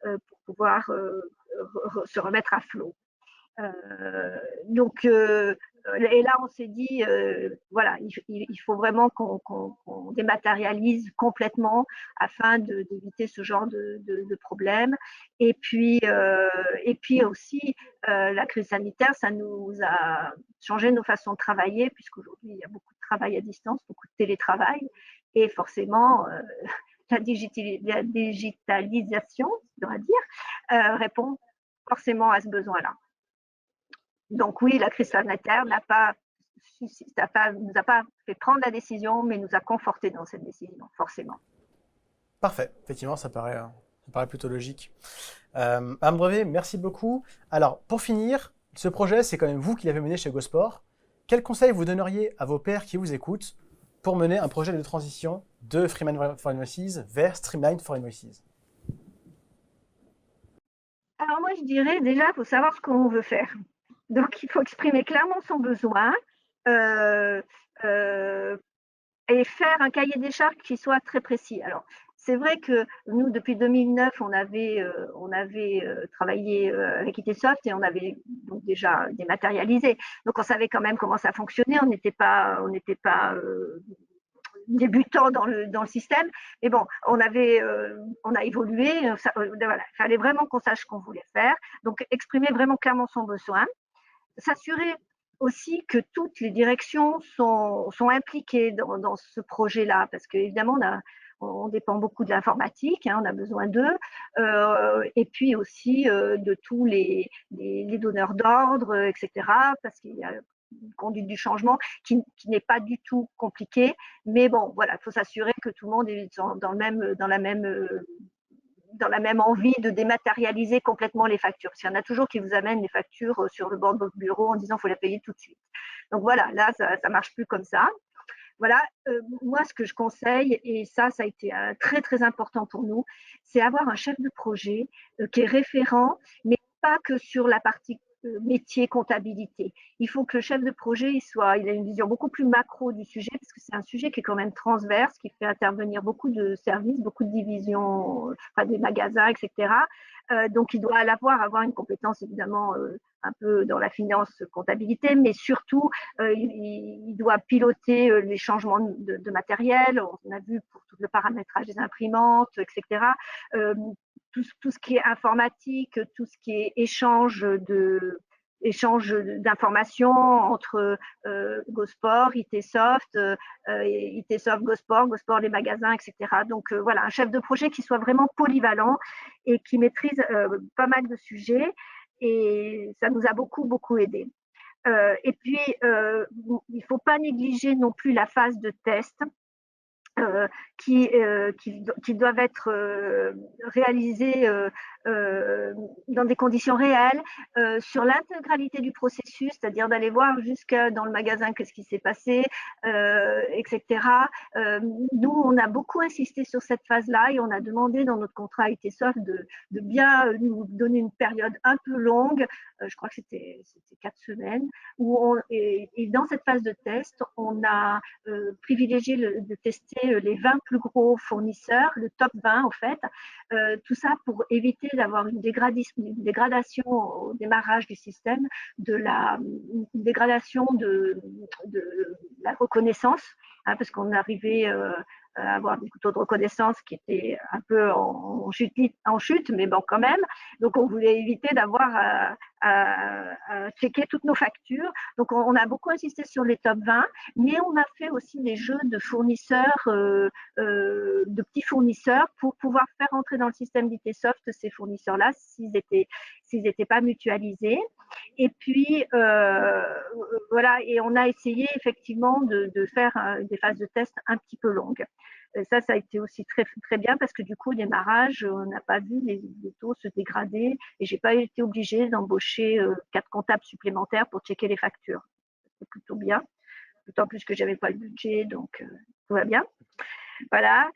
Speaker 5: pour pouvoir se remettre à flot. Donc, et là, on s'est dit, voilà, il faut vraiment qu'on dématérialise complètement afin d'éviter ce genre de problème. Et puis aussi, la crise sanitaire, ça nous a changé nos façons de travailler, puisqu'aujourd'hui, il y a beaucoup de travail à distance, beaucoup de télétravail. Et forcément, la digitalisation, on va dire, répond forcément à ce besoin-là. Donc oui, la crise sanitaire nous a pas fait prendre la décision, mais nous a conforté dans cette décision, forcément.
Speaker 1: Parfait. Effectivement, ça paraît plutôt logique. Madame Brevet, merci beaucoup. Alors, pour finir, ce projet, c'est quand même vous qui l'avez mené chez Gosport. Quel conseil vous donneriez à vos pairs qui vous écoutent pour mener un projet de transition de Freeman for Invoices vers Streamline for Invoices?
Speaker 5: Alors moi, je dirais déjà, il faut savoir ce qu'on veut faire. Donc, il faut exprimer clairement son besoin et faire un cahier des charges qui soit très précis. Alors, c'est vrai que nous, depuis 2009, on avait travaillé avec ITsoft et on avait donc déjà dématérialisé. Donc, on savait quand même comment ça fonctionnait. On n'était pas débutant dans le système. Mais bon, on a évolué. Voilà, il fallait vraiment qu'on sache ce qu'on voulait faire. Donc, exprimer vraiment clairement son besoin. S'assurer aussi que toutes les directions sont impliquées dans ce projet-là, parce qu'évidemment, on dépend beaucoup de l'informatique, on a besoin d'eux, et puis aussi de tous les donneurs d'ordre, etc., parce qu'il y a une conduite du changement qui n'est pas du tout compliquée, mais bon, voilà, il faut s'assurer que tout le monde est dans la même envie de dématérialiser complètement les factures. Parce qu'il y en a toujours qui vous amènent les factures sur le bord de votre bureau en disant qu'il faut les payer tout de suite. Donc voilà, là, ça ne marche plus comme ça. Voilà, moi, ce que je conseille, et ça a été très, très important pour nous, c'est avoir un chef de projet qui est référent, mais pas que sur la partie métier comptabilité. Il faut que le chef de projet il ait une vision beaucoup plus macro du sujet, parce que c'est un sujet qui est quand même transverse, qui fait intervenir beaucoup de services, beaucoup de divisions, des magasins, etc. Donc il doit avoir une compétence évidemment un peu dans la finance comptabilité, mais surtout il doit piloter les changements de matériel. On a vu pour tout le paramétrage des imprimantes, etc. Tout ce qui est informatique, tout ce qui est échange d'informations entre GoSport, ITsoft, ITsoft, GoSport, GoSport les magasins, etc. Donc voilà, un chef de projet qui soit vraiment polyvalent et qui maîtrise pas mal de sujets, et ça nous a beaucoup aidé. Et puis, il ne faut pas négliger non plus la phase de test. Qui doivent être réalisées dans des conditions réelles, sur l'intégralité du processus, c'est-à-dire d'aller voir jusque dans le magasin qu'est-ce qui s'est passé, etc. Nous, on a beaucoup insisté sur cette phase-là et on a demandé dans notre contrat ITsoft de bien nous donner une période un peu longue, je crois que c'était 4 semaines, et dans cette phase de test, on a privilégié de tester les 20 plus gros fournisseurs, le top 20 en fait, tout ça pour éviter d'avoir une dégradation au démarrage du système, une dégradation de la reconnaissance, parce qu'on arrivait à avoir des taux de reconnaissance qui étaient un peu en chute, mais bon quand même. Donc on voulait éviter d'avoir à checker toutes nos factures. Donc on a beaucoup insisté sur les top 20, mais on a fait aussi des jeux de fournisseurs, de petits fournisseurs, pour pouvoir faire entrer dans le système d'ITsoft ces fournisseurs-là s'ils n'étaient pas mutualisés. Et puis voilà, et on a essayé effectivement de faire des phases de test un petit peu longues. Ça a été aussi très bien, parce que du coup, au démarrage, on n'a pas vu les taux se dégrader et j'ai pas été obligée d'embaucher 4 comptables supplémentaires pour checker les factures. C'est plutôt bien, d'autant plus que j'avais pas le budget, donc tout va bien. Voilà.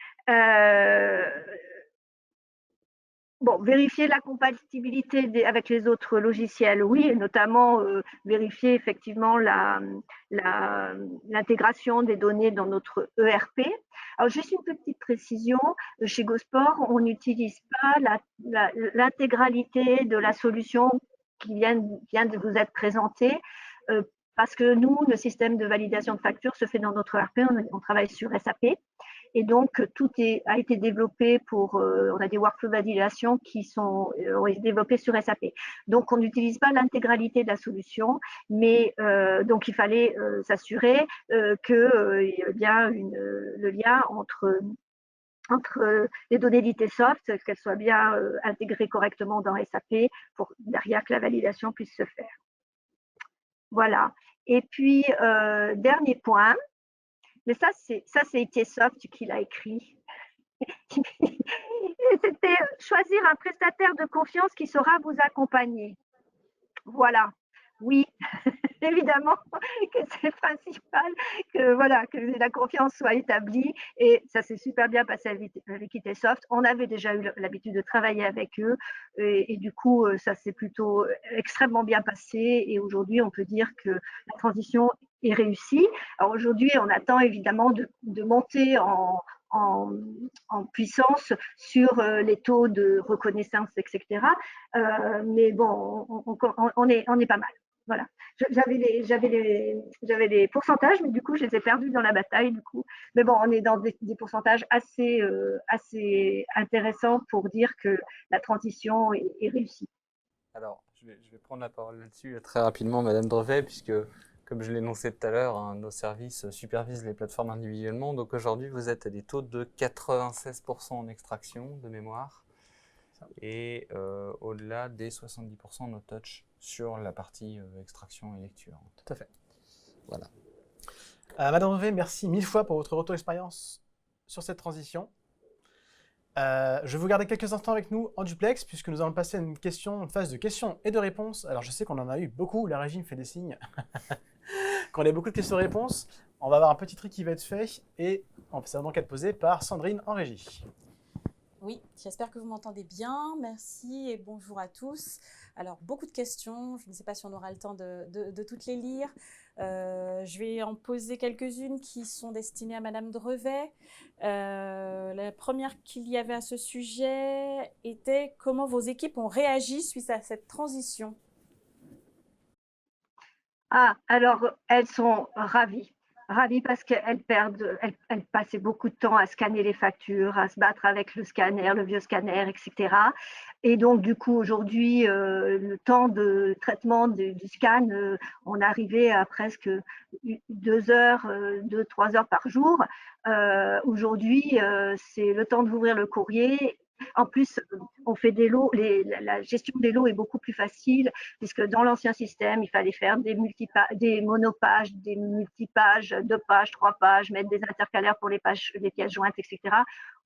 Speaker 5: Bon, vérifier la compatibilité avec les autres logiciels, oui, et notamment vérifier effectivement l'intégration des données dans notre ERP. Alors, juste une petite précision, chez GoSport, on n'utilise pas l'intégralité de la solution qui vient de vous être présentée, parce que nous, le système de validation de factures se fait dans notre ERP, on travaille sur SAP. Et donc, tout a été développé on a des workflows de validation qui ont été développés sur SAP. Donc, on n'utilise pas l'intégralité de la solution, mais donc il fallait s'assurer qu'il y ait bien le lien entre les données d'ITsoft, qu'elles soient bien intégrées correctement dans SAP pour derrière que la validation puisse se faire. Voilà. Et puis, dernier point. Mais ça, c'est ITsoft qui l'a écrit. C'était choisir un prestataire de confiance qui saura vous accompagner. Voilà. Oui, évidemment que c'est principal, que la confiance soit établie, et ça s'est super bien passé avec ITsoft. On avait déjà eu l'habitude de travailler avec eux, et du coup, ça s'est plutôt extrêmement bien passé, et aujourd'hui, on peut dire que la transition est réussie. Alors aujourd'hui, on attend évidemment de monter en puissance sur les taux de reconnaissance, etc. Mais bon, on est pas mal. Voilà. J'avais les pourcentages, mais du coup, je les ai perdus dans la bataille. Du coup. Mais bon, on est dans des pourcentages assez intéressants pour dire que la transition est réussie.
Speaker 3: Alors, je vais prendre la parole là-dessus très rapidement, Madame Drevet, puisque, comme je l'ai énoncé tout à l'heure, hein, nos services supervisent les plateformes individuellement. Donc aujourd'hui, vous êtes à des taux de 96% en extraction de mémoire et au-delà des 70% no touch sur la partie extraction et lecture.
Speaker 1: Tout à fait.
Speaker 3: Voilà.
Speaker 1: Madame Drevet, merci 1000 fois pour votre retour d'expérience sur cette transition. Je vais vous garder quelques instants avec nous en duplex, puisque nous allons passer à une phase de questions et de réponses. Alors je sais qu'on en a eu beaucoup, la régie me fait des signes. Qu'on a beaucoup de questions-réponses. On va avoir un petit truc qui va être fait, et ça va donc être posé par Sandrine en régie.
Speaker 6: Oui, j'espère que vous m'entendez bien. Merci et bonjour à tous. Alors, beaucoup de questions. Je ne sais pas si on aura le temps de toutes les lire. Je vais en poser quelques-unes qui sont destinées à Madame Drevet. La première qu'il y avait à ce sujet était comment vos équipes ont réagi suite à cette transition.
Speaker 5: Ah, alors elles sont ravies. Ravies parce elles passaient beaucoup de temps à scanner les factures, à se battre avec le scanner, le vieux scanner, etc. Et donc, du coup, aujourd'hui, le temps de traitement du scan, on arrivait à presque 2 heures, 2, 3 heures par jour. Aujourd'hui, c'est le temps d'ouvrir le courrier. En plus, on fait des lots, la gestion des lots est beaucoup plus facile puisque dans l'ancien système, il fallait faire des monopages, des multipages, 2 pages, 3 pages, mettre des intercalaires pour les pièces jointes, etc.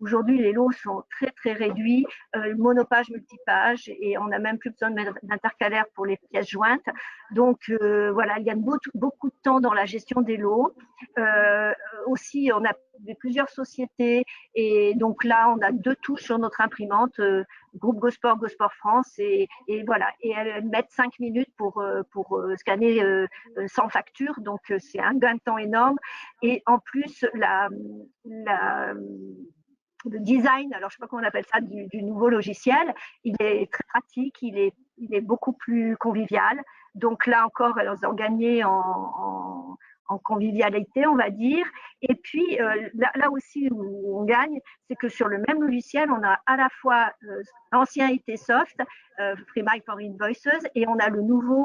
Speaker 5: Aujourd'hui, les lots sont très, très réduits, monopage, multipage, et on n'a même plus besoin de mettre d'intercalaires pour les pièces jointes. Donc, voilà, il y a beaucoup de temps dans la gestion des lots. Aussi, on a plusieurs sociétés, et donc là, on a 2 touches sur notre imprimante, groupe Gosport, Gosport France, et voilà, et elles mettent 5 minutes pour scanner sans facture, donc c'est un gain de temps énorme. Et en plus, le design, alors je ne sais pas comment on appelle ça, du nouveau logiciel, il est très pratique, il est beaucoup plus convivial. Donc là encore, elles ont gagné en convivialité, on va dire. Et puis, là aussi où on gagne, c'est que sur le même logiciel, on a à la fois l'ancien IT Soft, FreeMind for Invoices, et on a le nouveau,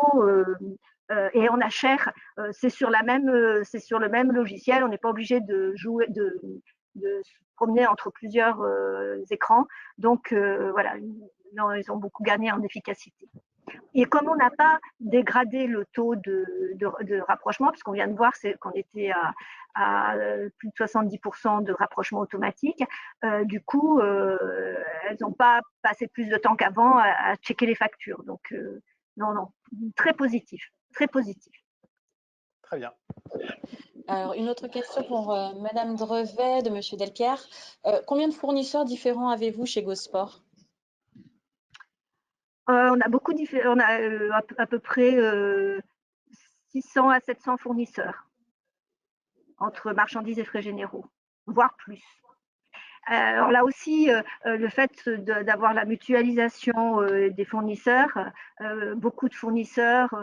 Speaker 5: et on a Share. C'est sur le même logiciel, on n'est pas obligé de se promener entre plusieurs écrans. Donc, voilà, ils ont beaucoup gagné en efficacité. Et comme on n'a pas dégradé le taux de rapprochement, parce qu'on vient de voir qu'on était à plus de 70% de rapprochement automatique, du coup, elles n'ont pas passé plus de temps qu'avant à checker les factures. Donc, non, très positif, très positif.
Speaker 1: Très bien.
Speaker 6: Alors, une autre question pour Madame Drevet de Monsieur Delpierre. Combien de fournisseurs différents avez-vous chez Gosport?
Speaker 5: On a on a à peu près 600 à 700 fournisseurs entre marchandises et frais généraux, voire plus. Alors là aussi, le fait d'avoir la mutualisation des fournisseurs, beaucoup de fournisseurs,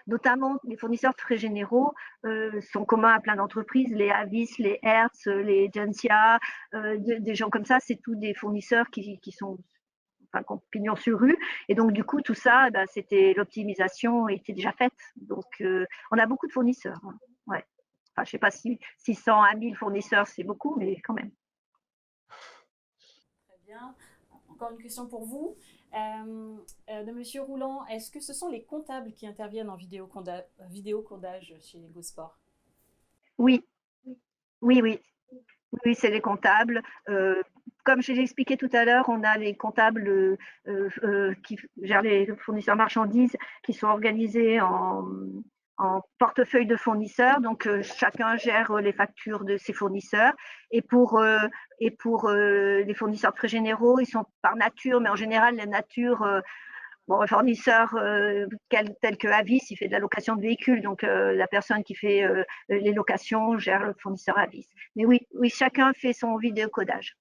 Speaker 5: notamment les fournisseurs de frais généraux, sont communs à plein d'entreprises, les Avis, les Hertz, les Gensia, des gens comme ça, c'est tous des fournisseurs qui sont pignon sur rue. Et donc, du coup, tout ça, l'optimisation était déjà faite. Donc, on a beaucoup de fournisseurs. Hein. Ouais. Enfin, je ne sais pas si 600 à 1000 fournisseurs, c'est beaucoup, mais quand même.
Speaker 6: Très bien. Encore une question pour vous. De Monsieur Rouland, est-ce que ce sont les comptables qui interviennent en vidéocodage chez Gosport?
Speaker 5: Oui. Oui, c'est les comptables. Comme je l'ai expliqué tout à l'heure, on a les comptables qui gèrent les fournisseurs marchandises qui sont organisés en portefeuille de fournisseurs. Donc, chacun gère les factures de ses fournisseurs. Et pour les fournisseurs très généraux, ils sont par nature, mais en général, la nature… un fournisseur tel que Avis, il fait de la location de véhicules, donc la personne qui fait les locations gère le fournisseur Avis. Mais oui, chacun fait son vidéocodage.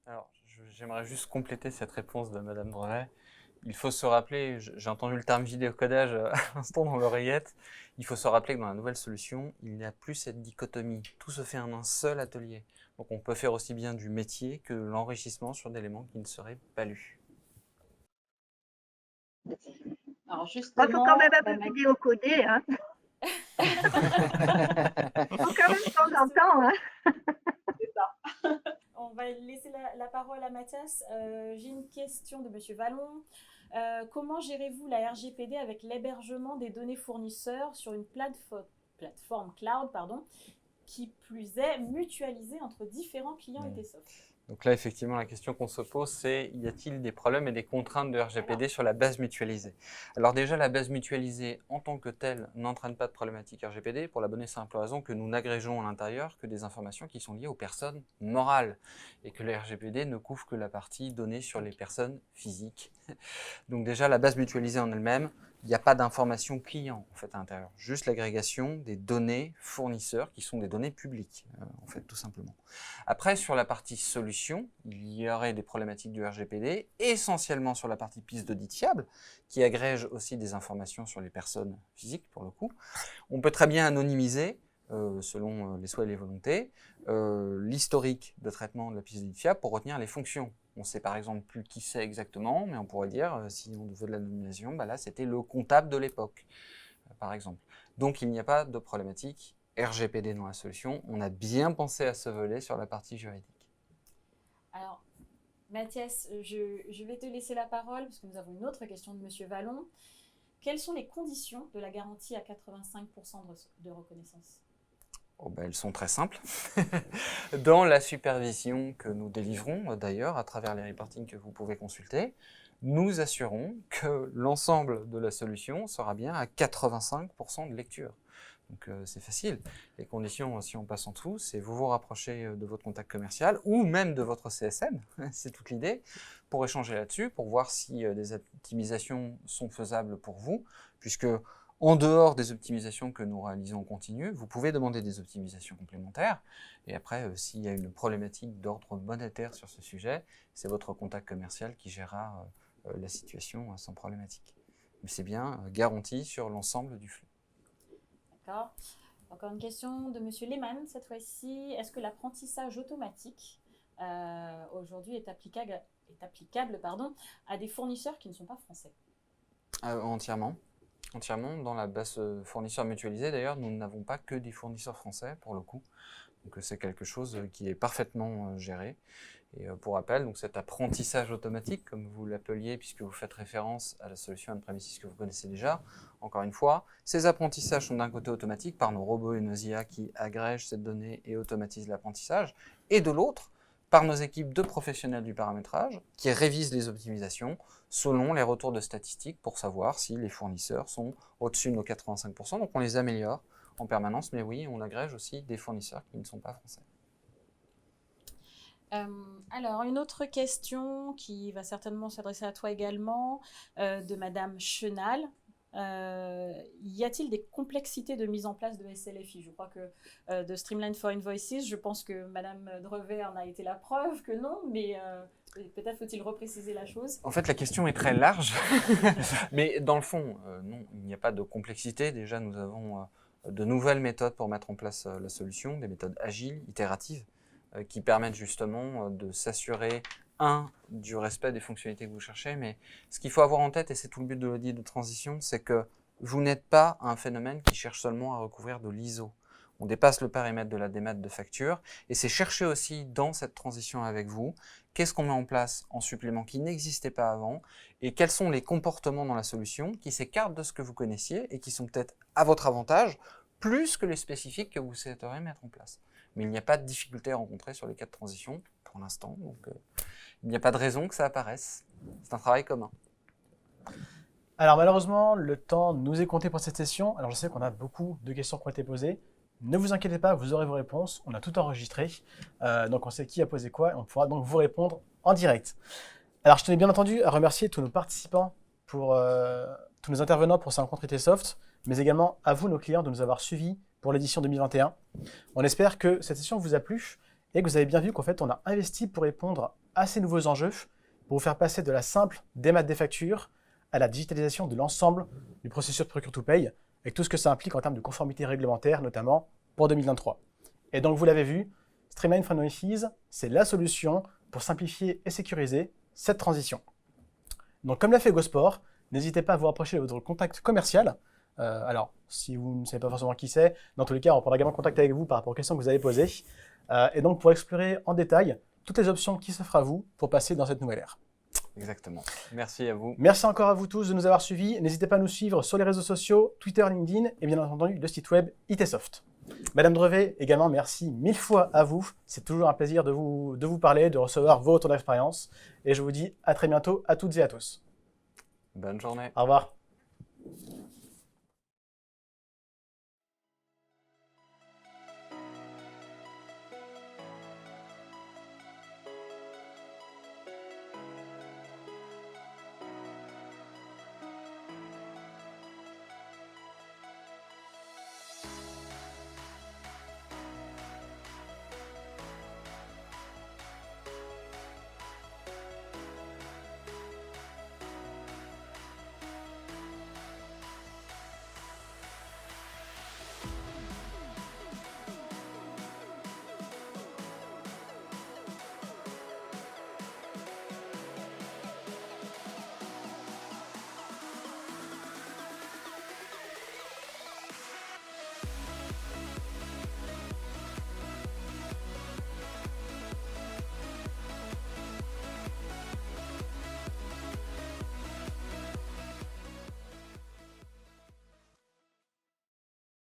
Speaker 3: Alors, j'aimerais juste compléter cette réponse de Madame Drevet. Il faut se rappeler, j'ai entendu le terme vidéocodage à l'instant dans l'oreillette, il faut se rappeler que dans la nouvelle solution, il n'y a plus cette dichotomie. Tout se fait en un seul atelier. Donc on peut faire aussi bien du métier que l'enrichissement sur d'éléments qui ne seraient pas lus.
Speaker 6: Alors
Speaker 5: Il faut
Speaker 6: justement,
Speaker 5: quand même un peu vidéocoder. Hein. Il faut quand même de temps en temps. Hein.
Speaker 6: C'est ça. On va laisser la parole à Mathias. J'ai une question de Monsieur Vallon. Comment gérez-vous la RGPD avec l'hébergement des données fournisseurs sur une plateforme cloud, qui plus est mutualisée entre différents clients IT Soft?
Speaker 3: Donc là, effectivement, la question qu'on se pose, c'est y a-t-il des problèmes et des contraintes de RGPD sur la base mutualisée? Alors déjà, la base mutualisée en tant que telle n'entraîne pas de problématique RGPD pour la bonne et simple raison que nous n'agrégeons à l'intérieur que des informations qui sont liées aux personnes morales et que le RGPD ne couvre que la partie donnée sur les personnes physiques. Donc déjà, la base mutualisée en elle-même, il n'y a pas d'informations clients en fait, à l'intérieur, juste l'agrégation des données fournisseurs qui sont des données publiques, en fait, tout simplement. Après, sur la partie solution, il y aurait des problématiques du RGPD, essentiellement sur la partie piste d'audit fiable, qui agrège aussi des informations sur les personnes physiques, pour le coup. On peut très bien anonymiser, selon les souhaits et les volontés, l'historique de traitement de la piste d'audit fiable pour retenir les fonctions. On ne sait par exemple plus qui c'est exactement, mais on pourrait dire, si on veut de l'anonymisation, bah là c'était le comptable de l'époque, par exemple. Donc il n'y a pas de problématique RGPD dans la solution. On a bien pensé à ce volet sur la partie juridique. Alors,
Speaker 6: Mathias, je vais te laisser la parole, parce que nous avons une autre question de M. Vallon. Quelles sont les conditions de la garantie à 85% de reconnaissance?
Speaker 3: Oh ben, elles sont très simples. Dans la supervision que nous délivrons, d'ailleurs, à travers les reportings que vous pouvez consulter, nous assurons que l'ensemble de la solution sera bien à 85% de lecture. Donc c'est facile. Les conditions, si on passe en dessous, c'est vous rapprochez de votre contact commercial ou même de votre CSM, c'est toute l'idée, pour échanger là-dessus, pour voir si des optimisations sont faisables pour vous, puisque en dehors des optimisations que nous réalisons en continu, vous pouvez demander des optimisations complémentaires. Et après, s'il y a une problématique d'ordre monétaire sur ce sujet, c'est votre contact commercial qui gérera la situation sans problématique. Mais c'est bien garanti sur l'ensemble du flux.
Speaker 6: D'accord. Encore une question de M. Lehmann, cette fois-ci. Est-ce que l'apprentissage automatique, aujourd'hui, est applicable à des fournisseurs qui ne sont pas français?
Speaker 3: Entièrement. Entièrement. Dans la base fournisseurs mutualisée, d'ailleurs, nous n'avons pas que des fournisseurs français, pour le coup. Donc c'est quelque chose qui est parfaitement géré. Et pour rappel, donc cet apprentissage automatique, comme vous l'appeliez, puisque vous faites référence à la solution on-premises que vous connaissez déjà, encore une fois, ces apprentissages sont d'un côté automatiques par nos robots et nos IA qui agrègent cette donnée et automatisent l'apprentissage, et de l'autre, par nos équipes de professionnels du paramétrage qui révisent les optimisations selon les retours de statistiques pour savoir si les fournisseurs sont au-dessus de nos 85%. Donc on les améliore en permanence, mais oui, on agrège aussi des fournisseurs qui ne sont pas français.
Speaker 6: Alors, une autre question qui va certainement s'adresser à toi également, de Madame Chenal. Y a-t-il des complexités de mise en place de SLFI? Je crois que de Streamline for Invoices, je pense que Madame Drevet en a été la preuve que non, mais peut-être faut-il repréciser la chose.
Speaker 3: En fait, la question est très large, mais dans le fond, non, il n'y a pas de complexité. Déjà, nous avons de nouvelles méthodes pour mettre en place la solution, des méthodes agiles, itératives, qui permettent justement de s'assurer, du respect des fonctionnalités que vous cherchez, mais ce qu'il faut avoir en tête, et c'est tout le but de l'audit de transition, c'est que vous n'êtes pas un phénomène qui cherche seulement à recouvrir de l'ISO. On dépasse le périmètre de la démat de facture, et c'est chercher aussi dans cette transition avec vous, qu'est-ce qu'on met en place en supplément qui n'existait pas avant, et quels sont les comportements dans la solution qui s'écartent de ce que vous connaissiez et qui sont peut-être à votre avantage, plus que les spécifiques que vous souhaiteriez mettre en place. Mais il n'y a pas de difficulté à rencontrer sur les cas de transition pour l'instant, donc il n'y a pas de raison que ça apparaisse. C'est un travail commun.
Speaker 1: Alors malheureusement, le temps nous est compté pour cette session. Alors je sais qu'on a beaucoup de questions qui ont été posées. Ne vous inquiétez pas, vous aurez vos réponses. On a tout enregistré. Donc on sait qui a posé quoi et on pourra donc vous répondre en direct. Alors je tenais bien entendu à remercier tous nos participants, tous nos intervenants pour ces rencontres ITsoft, mais également à vous, nos clients, de nous avoir suivis pour l'édition 2021. On espère que cette session vous a plu et que vous avez bien vu qu'en fait on a investi pour répondre à ces nouveaux enjeux, pour vous faire passer de la simple démat des factures à la digitalisation de l'ensemble du processus de procure-to-pay, avec tout ce que ça implique en termes de conformité réglementaire, notamment pour 2023. Et donc vous l'avez vu, Streamline for Invoices, c'est la solution pour simplifier et sécuriser cette transition. Donc comme l'a fait Gosport, n'hésitez pas à vous rapprocher de votre contact commercial. Alors, si vous ne savez pas forcément qui c'est, dans tous les cas, on prendra également contact avec vous par rapport aux questions que vous avez posées. Et donc, pour explorer en détail toutes les options qui s'offrent à vous pour passer dans cette nouvelle ère.
Speaker 3: Exactement. Merci à vous.
Speaker 1: Merci encore à vous tous de nous avoir suivis. N'hésitez pas à nous suivre sur les réseaux sociaux, Twitter, LinkedIn et bien entendu le site web ITsoft. Madame Drevet, également, merci 1000 fois à vous. C'est toujours un plaisir de vous parler, de recevoir vos retours d'expérience. Et je vous dis à très bientôt à toutes et à tous.
Speaker 3: Bonne journée.
Speaker 1: Au revoir.